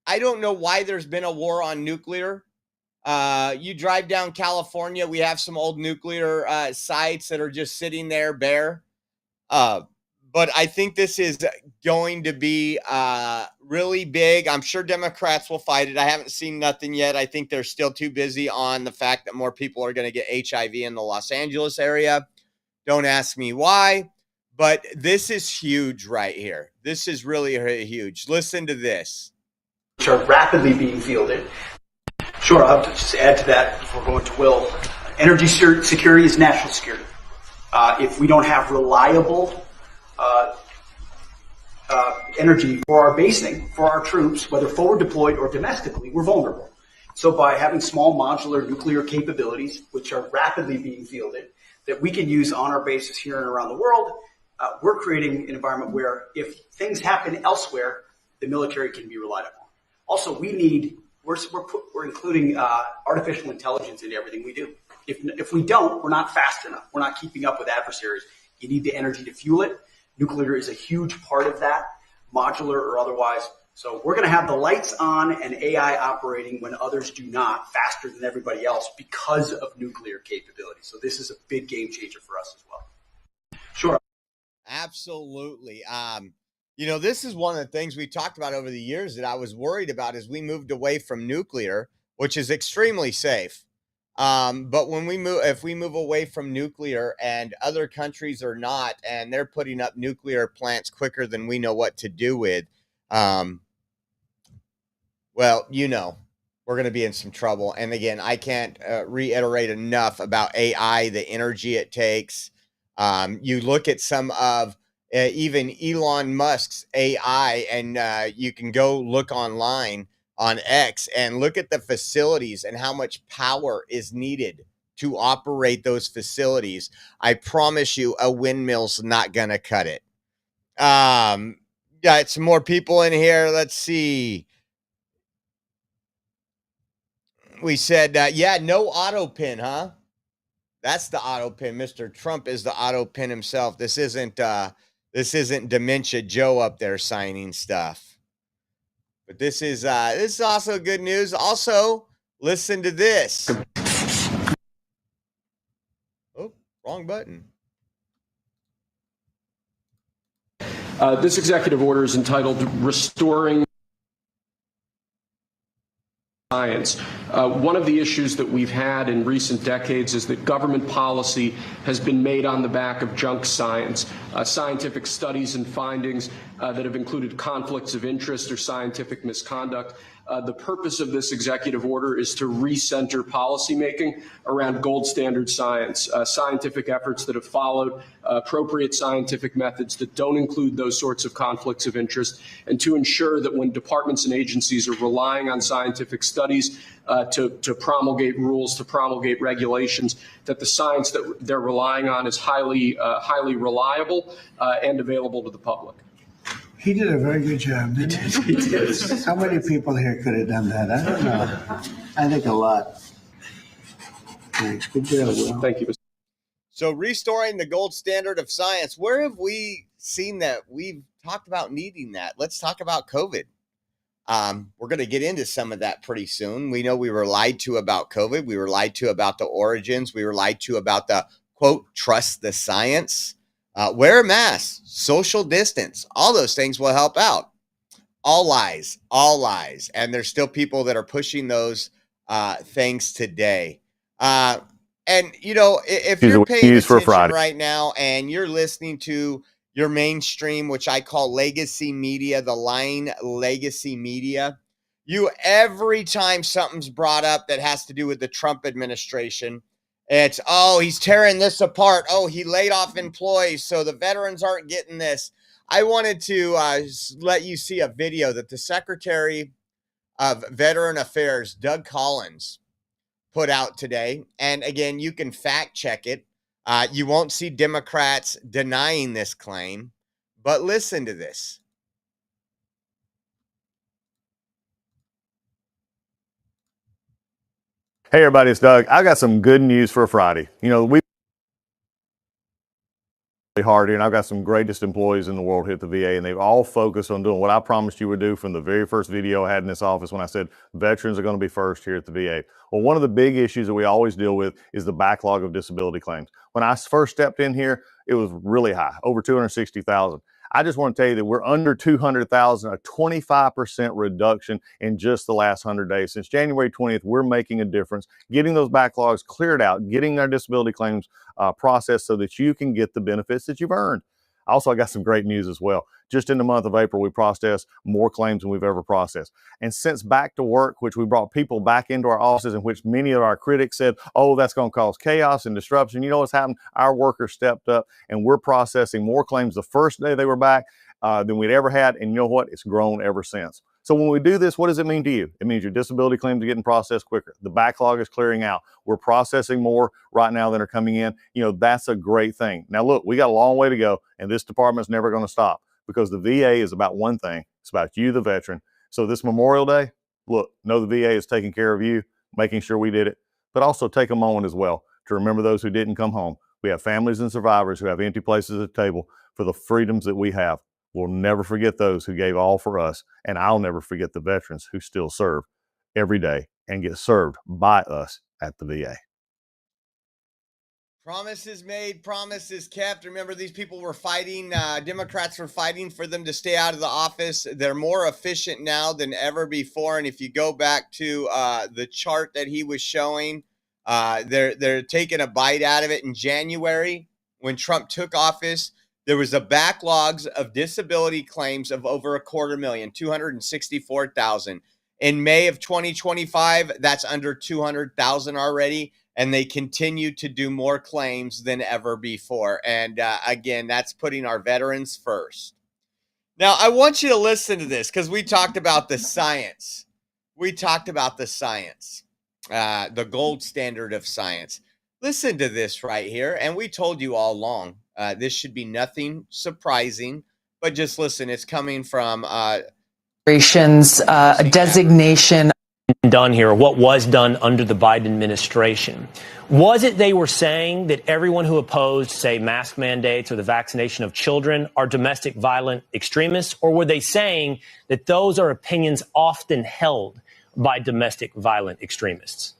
I don't know why there's been a war on nuclear. You drive down California, we have some old nuclear sites that are just sitting there bare. But I think this is going to be really big. I'm sure Democrats will fight it. I haven't seen nothing yet. I think they're still too busy on the fact that more people are going to get HIV in the Los Angeles area. Don't ask me why, but this is huge right here. This is really huge. Listen to this. Which are rapidly being fielded. Sure, I'll just add to that before going to Will. Energy security is national security. If we don't have reliable energy for our basing, for our troops, whether forward deployed or domestically, we're vulnerable. So by having small modular nuclear capabilities, which are rapidly being fielded, that we can use on our bases here and around the world, we're creating an environment where if things happen elsewhere, the military can be relied upon. Also, we're including artificial intelligence into everything we do. If we don't, we're not fast enough. We're not keeping up with adversaries. You need the energy to fuel it. Nuclear is a huge part of that, modular or otherwise. So we're going to have the lights on and AI operating when others do not, faster than everybody else because of nuclear capability. So this is a big game changer for us as well. Sure. Absolutely. You know, this is one of the things we talked about over the years that I was worried about as we moved away from nuclear, which is extremely safe. But when if we move away from nuclear and other countries are not, and they're putting up nuclear plants quicker than we know what to do with, well, you know, we're going to be in some trouble. And again, I can't reiterate enough about AI, the energy it takes. You look at some of even Elon Musk's AI, and you can go look online on X and look at the facilities and how much power is needed to operate those facilities. I promise you a windmill's not going to cut it. Got some more people in here. Let's see. We said, yeah, no auto pin, huh? That's the auto pin. Mr. Trump is the auto pin himself. This isn't This isn't Dementia Joe up there signing stuff. But this is also good news. Also, listen to this. Oh, wrong button. This executive order is entitled Restoring Science. One of the issues that we've had in recent decades is that government policy has been made on the back of junk science, scientific studies and findings that have included conflicts of interest or scientific misconduct. The purpose of this executive order is to recenter policymaking around gold standard science, scientific efforts that have followed appropriate scientific methods that don't include those sorts of conflicts of interest, and to ensure that when departments and agencies are relying on scientific studies to promulgate rules, to promulgate regulations, that the science that they're relying on is highly reliable and available to the public. He did a very good job, didn't he? He did. How many people here could have done that? I don't know. I think a lot. Thanks. Good job, Will. Thank you. So restoring the gold standard of science, where have we seen that? We've talked about needing that. Let's talk about COVID. We're going to get into some of that pretty soon. We know we were lied to about COVID. We were lied to about the origins. We were lied to about the, quote, trust the science. Wear a mask, social distance, all those things will help out. All lies. And there's still people that are pushing those things today. And, you know, if you're paying attention right now and you're listening to your mainstream, which I call legacy media, the lying legacy media, every time something's brought up that has to do with the Trump administration, it's, oh, he's tearing this apart. Oh, he laid off employees, so the veterans aren't getting this. I wanted to let you see a video that the Secretary of Veteran Affairs, Doug Collins, put out today. And again, you can fact check it. You won't see Democrats denying this claim, but listen to this. Hey everybody, it's Doug. I got some good news for Friday. You know, we hard here, and I've got some greatest employees in the world here at the VA, and they've all focused on doing what I promised you would do from the very first video I had in this office when I said veterans are going to be first here at the VA. Well, one of the big issues that we always deal with is the backlog of disability claims. When I first stepped in here, it was really high, over 260,000. I just want to tell you that we're under 200,000, a 25% reduction in just the last 100 days. Since January 20th, we're making a difference, getting those backlogs cleared out, getting their disability claims processed so that you can get the benefits that you've earned. Also, I got some great news as well. Just in the month of April, we processed more claims than we've ever processed. And since back to work, which we brought people back into our offices, in which many of our critics said, oh, that's going to cause chaos and disruption. You know what's happened? Our workers stepped up, and we're processing more claims the first day they were back than we'd ever had. And you know what? It's grown ever since. So when we do this, what does it mean to you? It means your disability claims are getting processed quicker. The backlog is clearing out. We're processing more right now than are coming in. You know, that's a great thing. Now, look, we got a long way to go, and this department's never going to stop, because the VA is about one thing. It's about you, the veteran. So this Memorial Day, look, know the VA is taking care of you, making sure we did it, but also take a moment as well to remember those who didn't come home. We have families and survivors who have empty places at the table for the freedoms that we have. We'll never forget those who gave all for us, and I'll never forget the veterans who still serve every day and get served by us at the VA. Promises made, promises kept. Remember, these people were fighting, Democrats were fighting for them to stay out of the office. They're more efficient now than ever before. And if you go back to the chart that he was showing, they're taking a bite out of it. In January, when Trump took office, there was a backlogs of disability claims of over 250,000, 264,000. In May of 2025, that's under 200,000 already. And they continue to do more claims than ever before. And again, that's putting our veterans first. Now, I want you to listen to this, because we talked about the science. We talked about the science, the gold standard of science. Listen to this right here. And we told you all along, this should be nothing surprising, but just listen. It's coming from a designation done here, or what was done under the Biden administration. Was it they were saying that everyone who opposed, say, mask mandates or the vaccination of children are domestic violent extremists? Or were they saying that those are opinions often held by domestic violent extremists?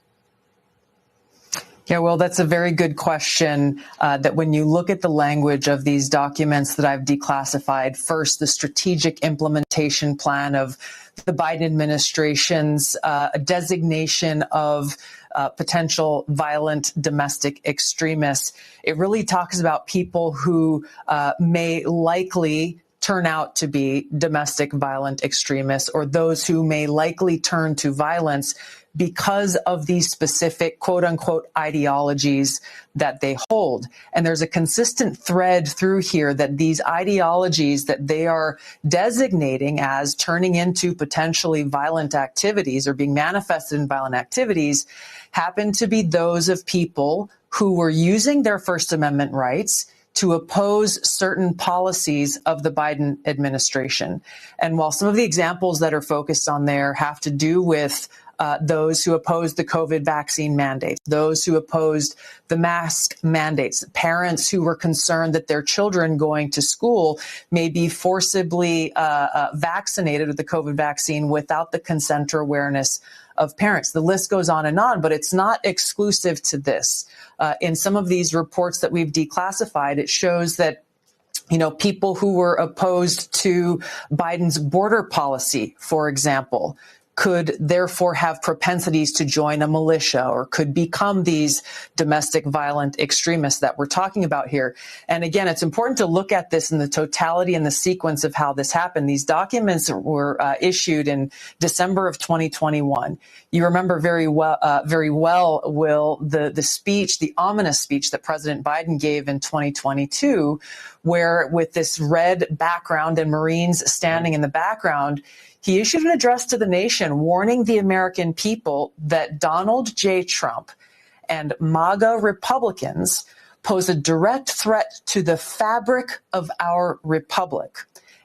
Yeah, well, that's a very good question. That when you look at the language of these documents that I've declassified, first, the strategic implementation plan of the Biden administration's designation of potential violent domestic extremists, it really talks about people who may likely turn out to be domestic violent extremists, or those who may likely turn to violence because of these specific quote unquote ideologies that they hold. And there's a consistent thread through here that these ideologies that they are designating as turning into potentially violent activities or being manifested in violent activities happen to be those of people who were using their First Amendment rights to oppose certain policies of the Biden administration. And while some of the examples that are focused on there have to do with those who opposed the COVID vaccine mandates, those who opposed the mask mandates, parents who were concerned that their children going to school may be forcibly vaccinated with the COVID vaccine without the consent or awareness of parents. The list goes on, but it's not exclusive to this. In some of these reports that we've declassified, it shows that people who were opposed to Biden's border policy, for example, could therefore have propensities to join a militia or could become these domestic violent extremists that we're talking about here. And again, it's important to look at this in the totality and the sequence of how this happened. These documents were issued in December of 2021. You remember very well, Will, the speech, the ominous speech that President Biden gave in 2022, where with this red background and Marines standing in the background, he issued an address to the nation warning the American people that Donald J. Trump and MAGA Republicans pose a direct threat to the fabric of our republic.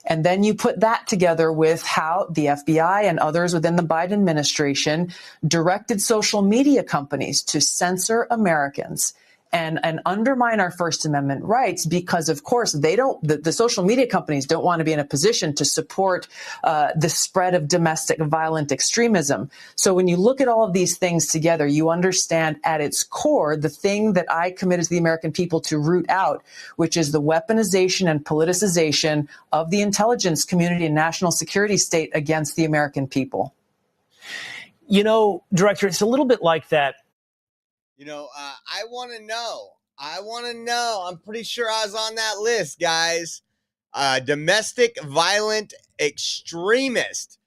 And then you put that together with how the FBI and others within the Biden administration directed social media companies to censor Americans and undermine our First Amendment rights because, of course, the social media companies don't want to be in a position to support the spread of domestic violent extremism. So when you look at all of these things together, you understand at its core the thing that I committed to the American people to root out, which is the weaponization and politicization of the intelligence community and national security state against the American people. Director, it's a little bit like that. I want to know. I'm pretty sure I was on that list, guys. Domestic violent extremist.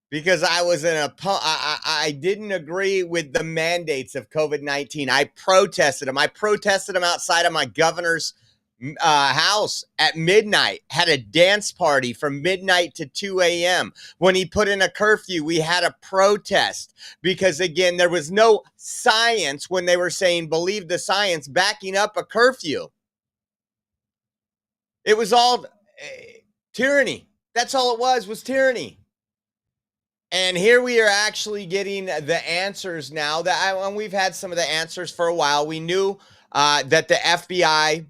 Because I was I didn't agree with the mandates of COVID-19. I protested them. I protested them outside of my governor's house at midnight, had a dance party from midnight to 2 a.m. When he put in a curfew, we had a protest because, again, there was no science when they were saying believe the science backing up a curfew. It was all tyranny. That's all it was tyranny. And here we are actually getting the answers now. And we've had some of the answers for a while. We knew that the FBI,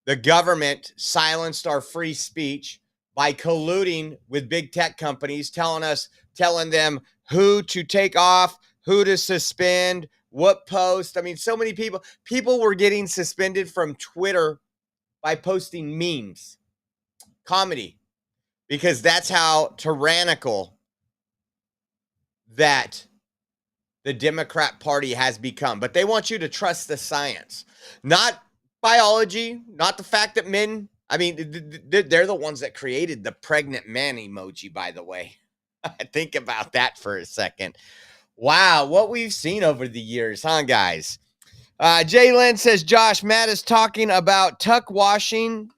the government, silenced our free speech by colluding with big tech companies, telling them who to take off, who to suspend, what post. I mean, so many people were getting suspended from Twitter by posting memes, comedy, because that's how tyrannical that the Democrat Party has become. But they want you to trust the science, not biology, not the fact that men, they're the ones that created the pregnant man emoji, by the way. Think about that for a second. Wow, what we've seen over the years, huh, guys? Jay Lynn says, Josh, Matt is talking about tuck washing.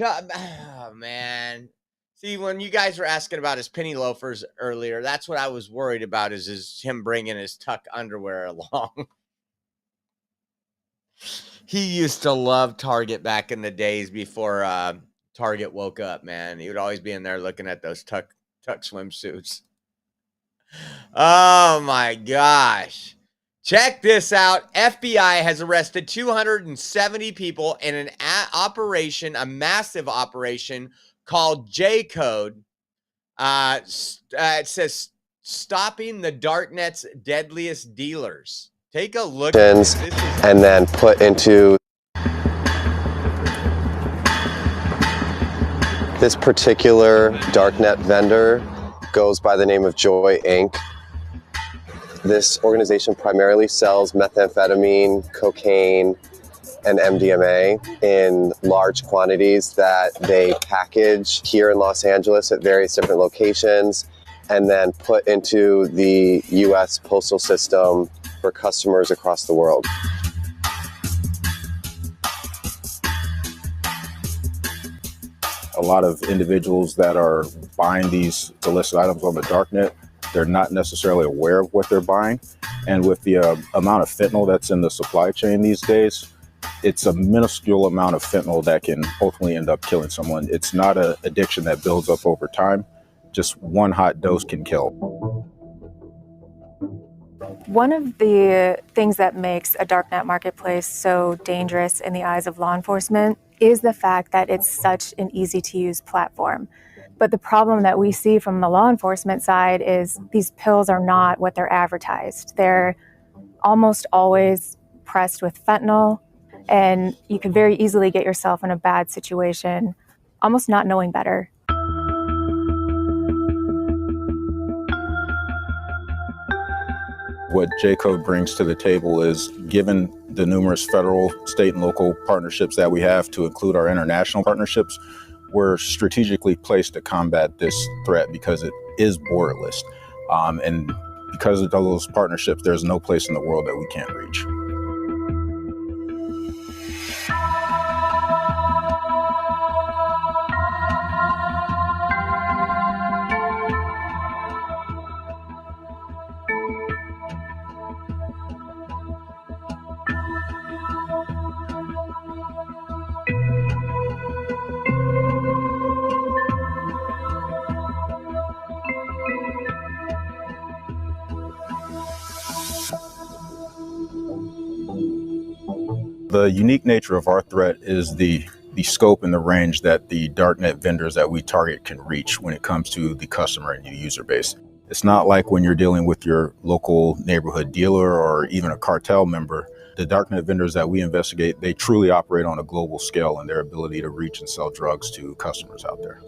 Oh, man. See, when you guys were asking about his penny loafers earlier, that's what I was worried about is him bringing his tuck underwear along. He used to love Target back in the days before Target woke up, man. He would always be in there looking at those tuck swimsuits. Oh my gosh. Check this out. FBI has arrested 270 people in an operation, a massive operation called J-Code. It says stopping the darknet's deadliest dealers. Take a look at this. And then put into this particular darknet vendor goes by the name of Joy Inc. This organization primarily sells methamphetamine, cocaine, and MDMA in large quantities that they package here in Los Angeles at various different locations and then put into the U.S. postal system for customers across the world. A lot of individuals that are buying these illicit items on the darknet, they're not necessarily aware of what they're buying. And with the amount of fentanyl that's in the supply chain these days, it's a minuscule amount of fentanyl that can ultimately end up killing someone. It's not an addiction that builds up over time. Just one hot dose can kill. One of the things that makes a darknet marketplace so dangerous in the eyes of law enforcement is the fact that it's such an easy-to-use platform. But the problem that we see from the law enforcement side is these pills are not what they're advertised. They're almost always pressed with fentanyl, and you could very easily get yourself in a bad situation, almost not knowing better. What J-Code brings to the table is, given the numerous federal, state, and local partnerships that we have, to include our international partnerships, we're strategically placed to combat this threat because it is borderless. And because of those partnerships, there's no place in the world that we can't reach. The unique nature of our threat is the scope and the range that the darknet vendors that we target can reach when it comes to the customer and the user base. It's not like when you're dealing with your local neighborhood dealer or even a cartel member. The darknet vendors that we investigate, they truly operate on a global scale in their ability to reach and sell drugs to customers out there.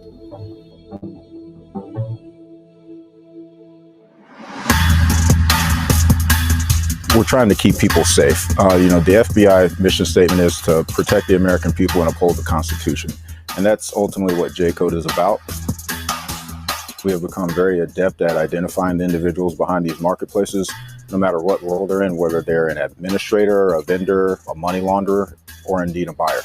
We're trying to keep people safe. The FBI mission statement is to protect the American people and uphold the Constitution. And that's ultimately what J-Code is about. We have become very adept at identifying the individuals behind these marketplaces, no matter what role they're in, whether they're an administrator, a vendor, a money launderer, or indeed a buyer.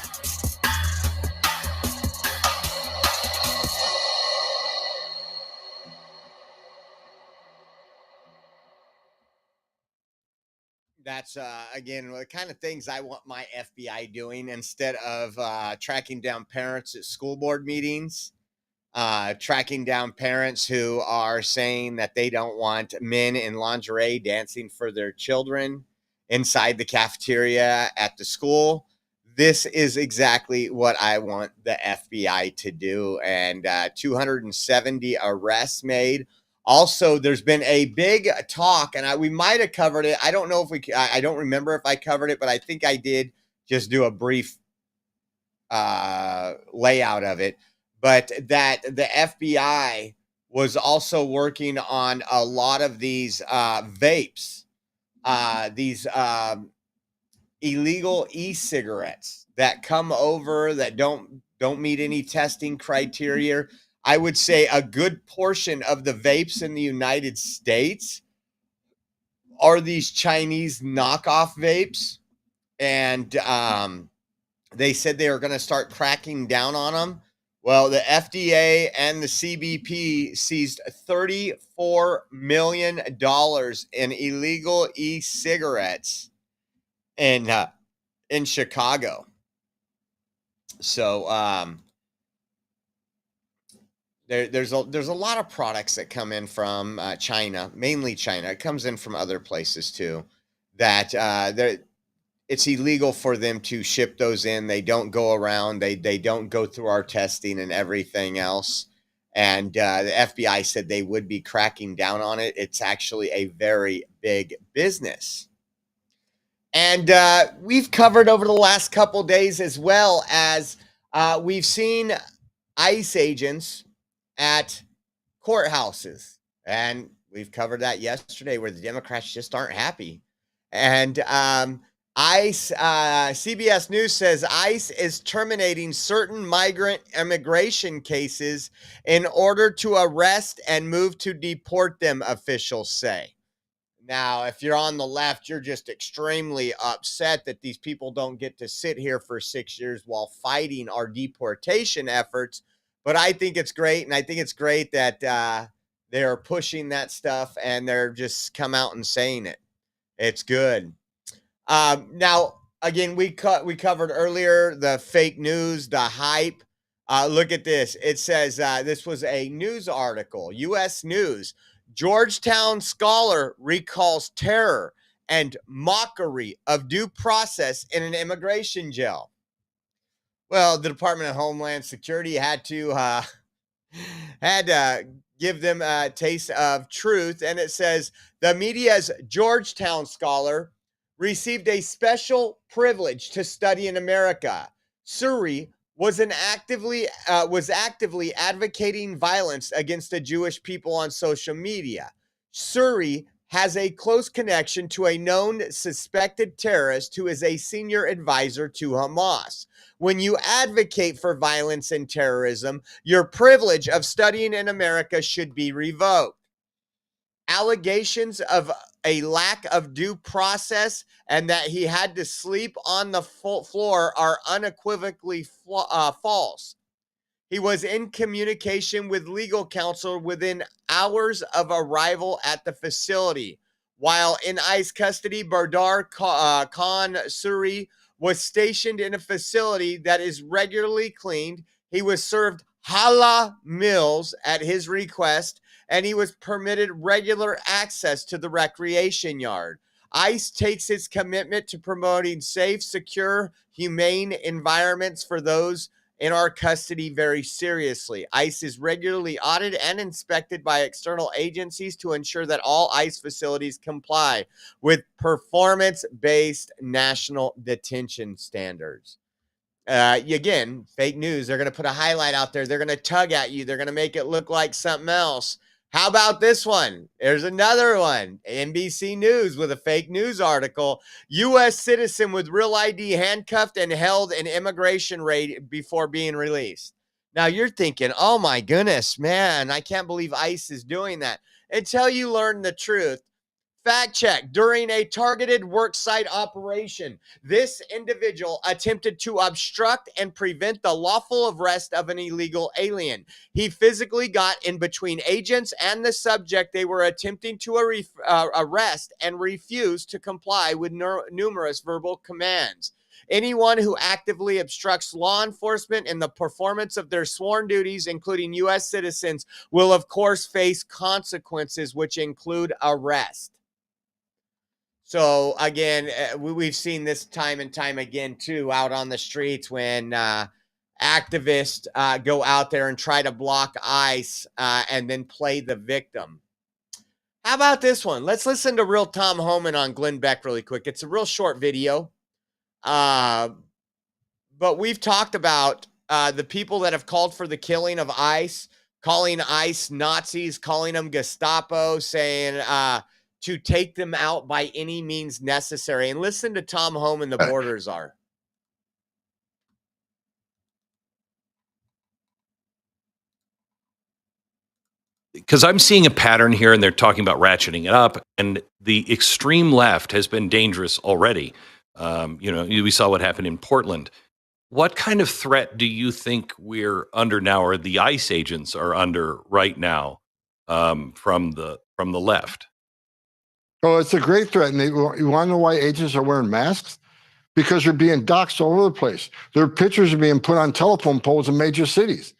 That's, again, the kind of things I want my FBI doing instead of tracking down parents at school board meetings, tracking down parents who are saying that they don't want men in lingerie dancing for their children inside the cafeteria at the school. This is exactly what I want the FBI to do. And 270 arrests made. Also, there's been a big talk, and we might have covered it. I don't know if I don't remember if I covered it, but I think I did just do a brief layout of it. But that the FBI was also working on a lot of these vapes, these illegal e-cigarettes that come over that don't meet any testing criteria. I would say a good portion of the vapes in the United States are these Chinese knockoff vapes. And they said they were going to start cracking down on them. Well, the FDA and the CBP seized $34 million in illegal e-cigarettes in Chicago. So, there's a lot of products that come in from China, mainly China. It comes in from other places too. That it's illegal for them to ship those in. They don't go around. They don't go through our testing and everything else. And the FBI said they would be cracking down on it. It's actually a very big business. And we've covered over the last couple days, as well as we've seen ICE agents at courthouses. And we've covered that yesterday, where the Democrats just aren't happy. And ICE, CBS News says ICE is terminating certain migrant immigration cases in order to arrest and move to deport them, officials say. Now, if you're on the left, you're just extremely upset that these people don't get to sit here for 6 years while fighting our deportation efforts. But I think it's great, and I think it's great that they're pushing that stuff, and they're just come out and saying it. It's good. Now, again, we covered earlier the fake news, the hype. Look at this. It says this was a news article, U.S. News. Georgetown scholar recalls terror and mockery of due process in an immigration jail. Well, the Department of Homeland Security had to give them a taste of truth. And it says the media's Georgetown scholar received a special privilege to study in America. Suri was actively advocating violence against the Jewish people on social media. Suri has a close connection to a known suspected terrorist who is a senior advisor to Hamas. When you advocate for violence and terrorism, your privilege of studying in America should be revoked. Allegations of a lack of due process and that he had to sleep on the floor are unequivocally false. He was in communication with legal counsel within hours of arrival at the facility. While in ICE custody, Bardar Khan Suri was stationed in a facility that is regularly cleaned. He was served challah meals at his request, and he was permitted regular access to the recreation yard. ICE takes its commitment to promoting safe, secure, humane environments for those in our custody very seriously. ICE is regularly audited and inspected by external agencies to ensure that all ICE facilities comply with performance-based national detention standards. Again, fake news. They're going to put a highlight out there. They're going to tug at you. They're going to make it look like something else. How about this one? There's another one. NBC News with a fake news article. U.S. citizen with real ID handcuffed and held in immigration raid before being released. Now you're thinking, oh my goodness, man, I can't believe ICE is doing that. Until you learn the truth. Fact check. During a targeted worksite operation, this individual attempted to obstruct and prevent the lawful arrest of an illegal alien. He physically got in between agents and the subject they were attempting to arrest and refused to comply with numerous verbal commands. Anyone who actively obstructs law enforcement in the performance of their sworn duties, including U.S. citizens, will of course face consequences which include arrest. So again, we've seen this time and time again, too, out on the streets when activists go out there and try to block ICE and then play the victim. How about this one? Let's listen to real Tom Homan on Glenn Beck really quick. It's a real short video. But we've talked about the people that have called for the killing of ICE, calling ICE Nazis, calling them Gestapo, saying to take them out by any means necessary. And listen to Tom Homan, the borders are. Because I'm seeing a pattern here, and they're talking about ratcheting it up, and the extreme left has been dangerous already. We saw what happened in Portland. What kind of threat do you think we're under now, or the ICE agents are under right now, from the left? Oh, it's a great threat. And you want to know why agents are wearing masks? Because they're being doxxed all over the place. Their pictures are being put on telephone poles in major cities.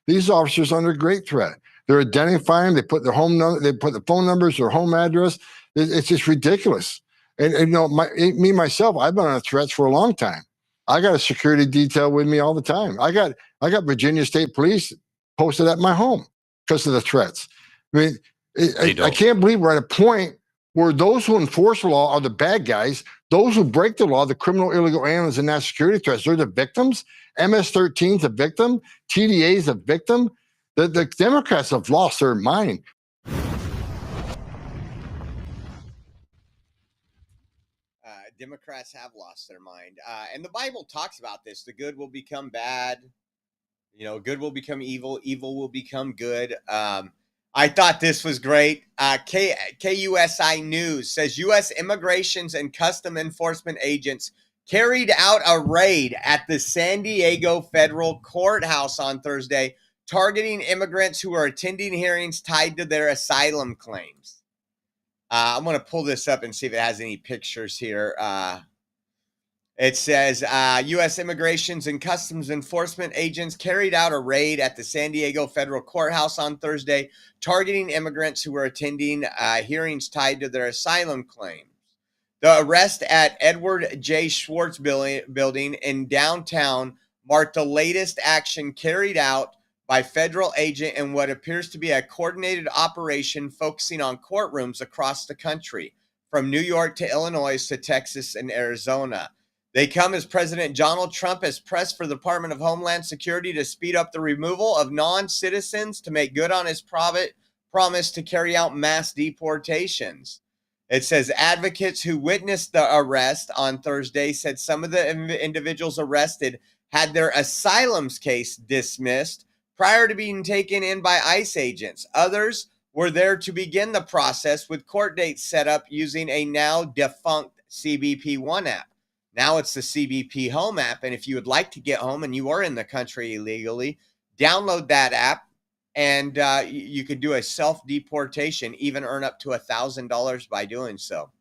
These officers are under great threat. They're identifying. They put their home number. They put the phone numbers, their home address. It's just ridiculous. And you know, me myself, I've been on threats for a long time. I got a security detail with me all the time. I got Virginia State Police posted at my home because of the threats. I mean, I can't believe we're at a point where those who enforce the law are the bad guys. Those who break the law, the criminal, illegal aliens, and national security threats, they're the victims. MS-13 is a victim. TDA is a victim. The Democrats have lost their mind. Democrats have lost their mind. And the Bible talks about this. The good will become bad. You know, good will become evil. Evil will become good. I thought this was great. KUSI News says U.S. Immigrations and Custom Enforcement agents carried out a raid at the San Diego Federal Courthouse on Thursday, targeting immigrants who are attending hearings tied to their asylum claims. I'm going to pull this up and see if it has any pictures here. It says U.S. Immigrations and Customs Enforcement agents carried out a raid at the San Diego Federal Courthouse on Thursday, targeting immigrants who were attending hearings tied to their asylum claims. The arrest at Edward J. Schwartz building in downtown marked the latest action carried out by federal agent in what appears to be a coordinated operation focusing on courtrooms across the country, from New York to Illinois to Texas and Arizona. They come as President Donald Trump has pressed for the Department of Homeland Security to speed up the removal of non-citizens to make good on his promise to carry out mass deportations. It says advocates who witnessed the arrest on Thursday said some of the individuals arrested had their asylum case dismissed prior to being taken in by ICE agents. Others were there to begin the process with court dates set up using a now defunct CBP One app. Now it's the CBP Home app, and if you would like to get home and you are in the country illegally, download that app, and you could do a self-deportation, even earn up to $1,000 by doing so.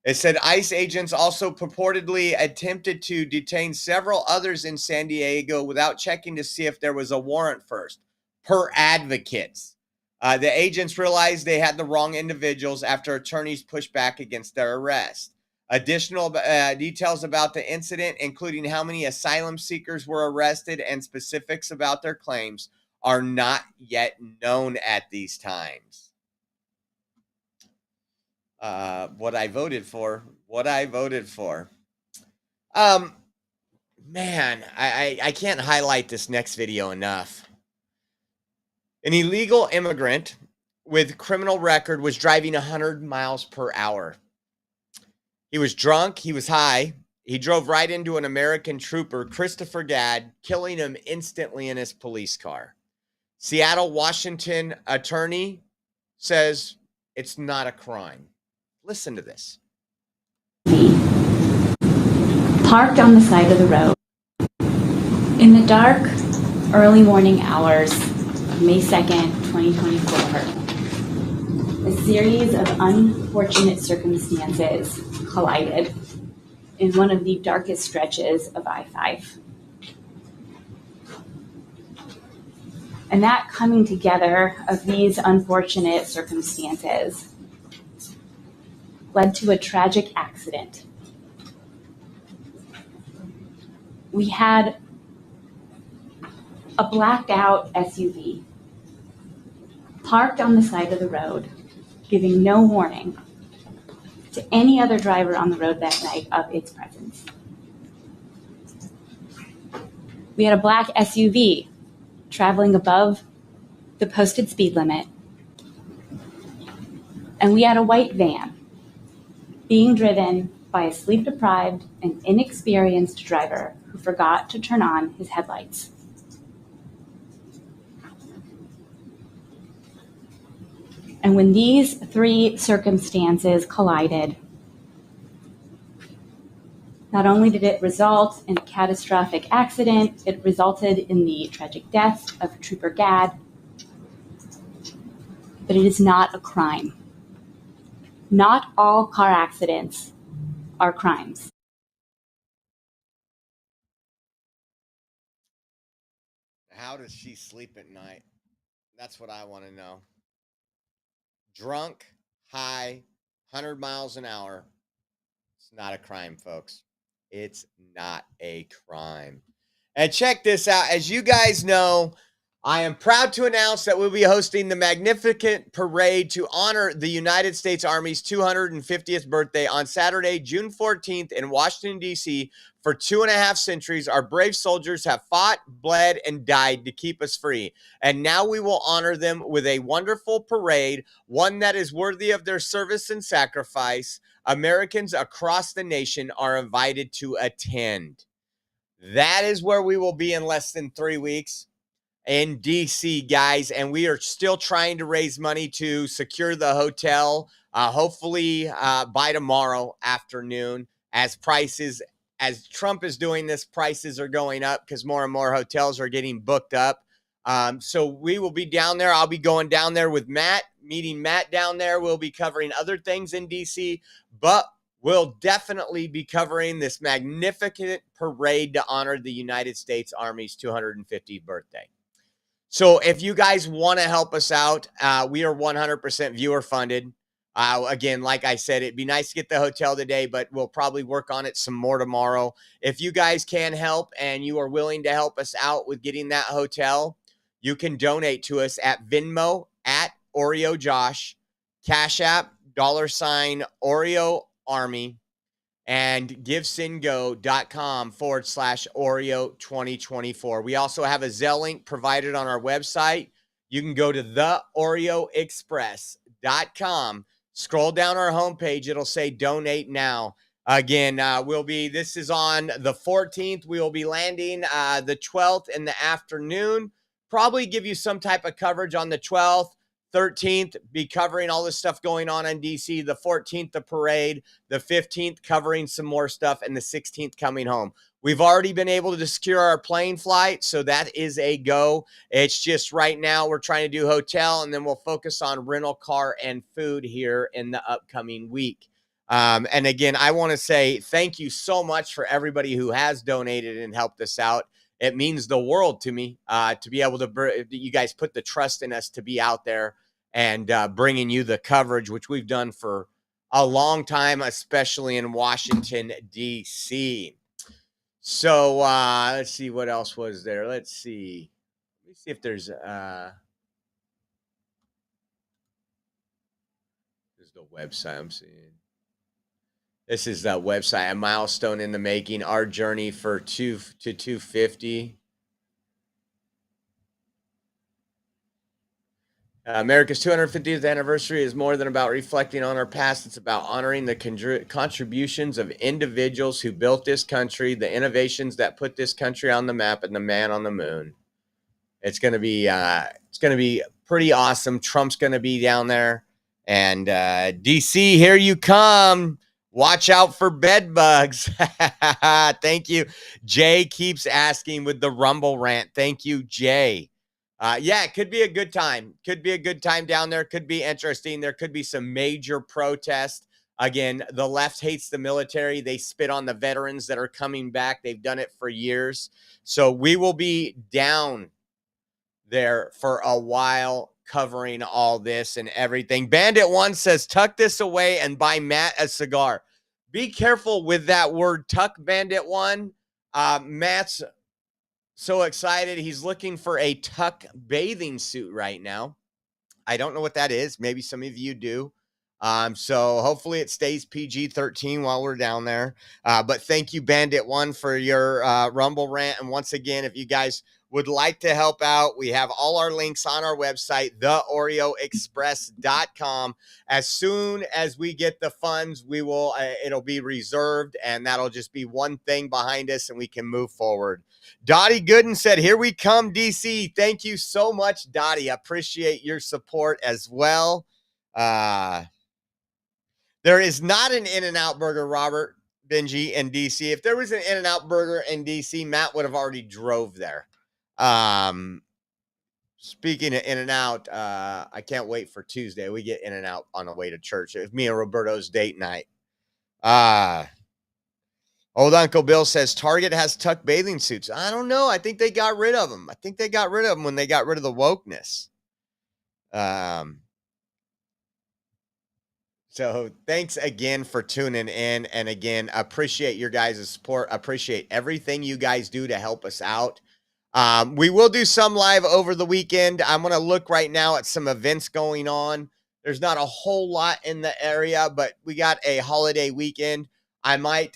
It said ICE agents also purportedly attempted to detain several others in San Diego without checking to see if there was a warrant first, per advocates. The agents realized they had the wrong individuals after attorneys pushed back against their arrest. Additional details about the incident, including how many asylum seekers were arrested and specifics about their claims, are not yet known at these times. What I voted for. Man, I can't highlight this next video enough. An illegal immigrant with criminal record was driving 100 miles per hour. He was drunk. He was high. He drove right into an American trooper, Christopher Gadd, killing him instantly in his police car. Seattle, Washington attorney says it's not a crime. Listen to this. Parked on the side of the road. In the dark, early morning hours of May 2nd, 2024, a series of unfortunate circumstances collided in one of the darkest stretches of I-5. And that coming together of these unfortunate circumstances led to a tragic accident. We had a blacked out SUV parked on the side of the road, giving no warning to any other driver on the road that night of its presence. We had a black SUV traveling above the posted speed limit, and we had a white van being driven by a sleep-deprived and inexperienced driver who forgot to turn on his headlights. And when these three circumstances collided, not only did it result in a catastrophic accident, it resulted in the tragic death of Trooper Gadd, but it is not a crime. Not all car accidents are crimes. How does she sleep at night? That's what I want to know. Drunk, high, 100 miles an hour. It's not a crime, folks. It's not a crime. And check this out. As you guys know, I am proud to announce that we'll be hosting the magnificent parade to honor the United States Army's 250th birthday on Saturday, June 14th in Washington, D.C. For 2.5 centuries, our brave soldiers have fought, bled, and died to keep us free. And now we will honor them with a wonderful parade, one that is worthy of their service and sacrifice. Americans across the nation are invited to attend. That is where we will be in less than 3 weeks. In DC, guys, and we are still trying to raise money to secure the hotel, hopefully by tomorrow afternoon. As Trump is doing this, prices are going up because more and more hotels are getting booked up. So we will be down there. I'll be going down there with Matt, meeting Matt down there. We'll be covering other things in DC, but we'll definitely be covering this magnificent parade to honor the United States Army's 250th birthday. So if you guys want to help us out, we are 100% viewer funded. Again, like I said, it'd be nice to get the hotel today, but we'll probably work on it some more tomorrow. If you guys can help and you are willing to help us out with getting that hotel, you can donate to us at Venmo at Oreo Josh, Cash App, $Oreo Army, and givesendgo.com/Oreo 2024. We also have a Zelle link provided on our website. You can go to theoreoexpress.com. Scroll down our homepage. It'll say donate now. Again, this is on the 14th. We will be landing the 12th in the afternoon. Probably give you some type of coverage on the 12th. 13th, be covering all this stuff going on in DC. The 14th, the parade. The 15th, covering some more stuff. And the 16th, coming home. We've already been able to secure our plane flight, so that is a go. It's just right now we're trying to do hotel, and then we'll focus on rental car and food here in the upcoming week. And again, I want to say thank you so much for everybody who has donated and helped us out. It means the world to me to be able to, you guys put the trust in us to be out there and bringing you the coverage, which we've done for a long time, especially in Washington, D.C. So let's see what else was there. Let's see if there's the website I'm seeing. This is the website, a milestone in the making, our journey for 250. America's 250th anniversary is more than about reflecting on our past. It's about honoring the contributions of individuals who built this country, the innovations that put this country on the map, and the man on the moon. It's going to be pretty awesome. Trump's going to be down there, and DC, here you come. Watch out for bed bugs. Thank you. Jay keeps asking with the Rumble rant. Thank you, Jay. Yeah, it could be a good time. Could be a good time down there. Could be interesting. There could be some major protest. Again, the left hates the military. They spit on the veterans that are coming back. They've done it for years. So we will be down there for a while covering all this and everything. Bandit One says, tuck this away and buy Matt a cigar. Be careful with that word tuck, Bandit One. Matt's so excited. He's looking for a tuck bathing suit right now. I don't know what that is. Maybe some of you do. So hopefully it stays PG-13 while we're down there. But thank you, Bandit One, for your Rumble rant. And once again, if you guys would like to help out, we have all our links on our website, theoreoexpress.com. As soon as we get the funds, we will it'll be reserved, and that'll just be one thing behind us, and we can move forward. Dottie Gooden said, here we come, DC. Thank you so much, Dottie. I appreciate your support as well. There is not an In-N-Out Burger, Robert Benji, in DC. If there was an In-N-Out Burger in DC, Matt would have already drove there. Speaking of In-N-Out, I can't wait for Tuesday. We get In-N-Out on the way to church. It was me and Roberto's date night. Old Uncle Bill says Target has tuck bathing suits. I don't know. I think they got rid of them. I think they got rid of them when they got rid of the wokeness. So thanks again for tuning in. And again, appreciate your guys' support. Appreciate everything you guys do to help us out. We will do some live over the weekend. I'm going to look right now at some events going on. There's not a whole lot in the area, but we got a holiday weekend. I might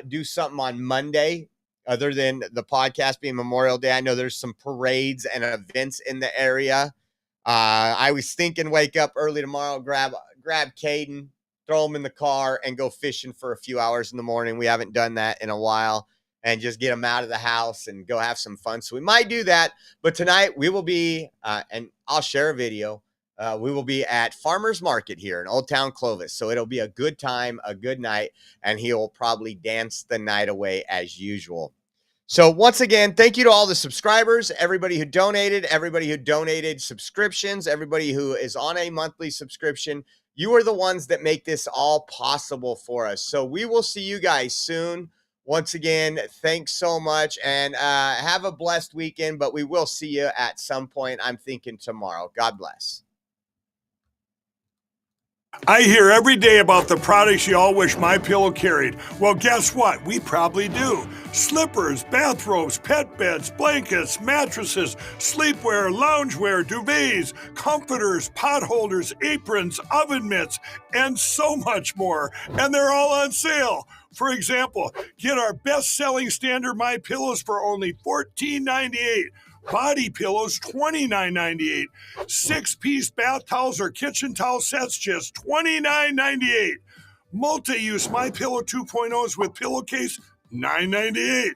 do something on Monday other than the podcast being Memorial Day. I know there's some parades and events in the area. I was thinking wake up early tomorrow, grab Caden, throw him in the car, and go fishing for a few hours in the morning. We haven't done that in a while, and just get him out of the house and go have some fun. So we might do that. But tonight we will be, and I'll share a video. We will be at Farmers Market here in Old Town Clovis. So it'll be a good time, a good night, and he will probably dance the night away as usual. So once again, thank you to all the subscribers, everybody who donated subscriptions, everybody who is on a monthly subscription. You are the ones that make this all possible for us. So we will see you guys soon. Once again, thanks so much, and have a blessed weekend, but we will see you at some point. I'm thinking tomorrow. God bless. I hear every day about the products you all wish MyPillow carried. Well, guess what? We probably do. Slippers, bathrobes, pet beds, blankets, mattresses, sleepwear, loungewear, duvets, comforters, pot holders, aprons, oven mitts, and so much more. And they're all on sale. For example, get our best-selling standard MyPillows for only $14.98. Body pillows, $29.98. 6-piece bath towels or kitchen towel sets, just $29.98. Multi-use MyPillow 2.0s with pillowcase, $9.98.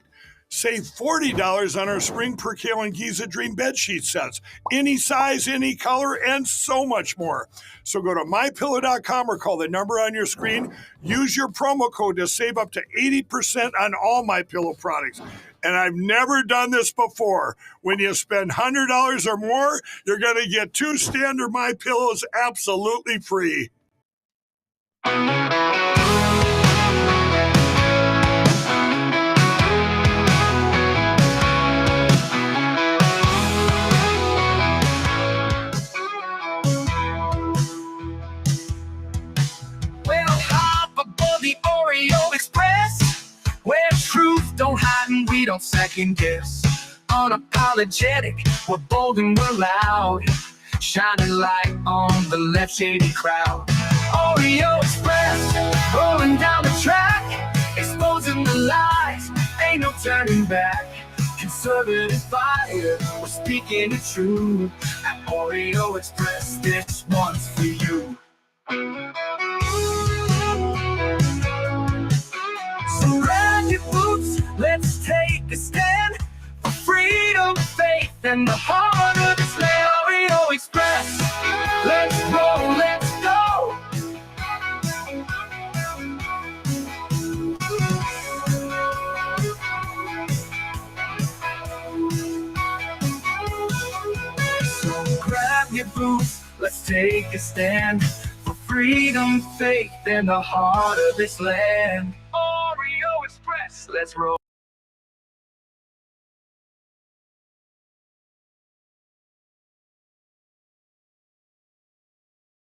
Save $40 on our Spring Percale and Giza Dream bedsheet sets. Any size, any color, and so much more. So go to MyPillow.com or call the number on your screen. Use your promo code to save up to 80% on all MyPillow products. And I've never done this before. When you spend $100 or more, you're going to get 2 standard MyPillows absolutely free. The Oreo Express, where truth don't hide and we don't second guess. Unapologetic, we're bold and we're loud, shining light on the left shady crowd. Oreo Express, rolling down the track, exposing the lies, ain't no turning back. Conservative fire, we're speaking the truth. At Oreo Express, this one's for you. So grab your boots, let's take a stand for freedom, faith, and the heart of this land. Oreo Express, let's roll, let's go. So grab your boots, let's take a stand for freedom, faith, and the heart of this land. Oreo Express, let's roll.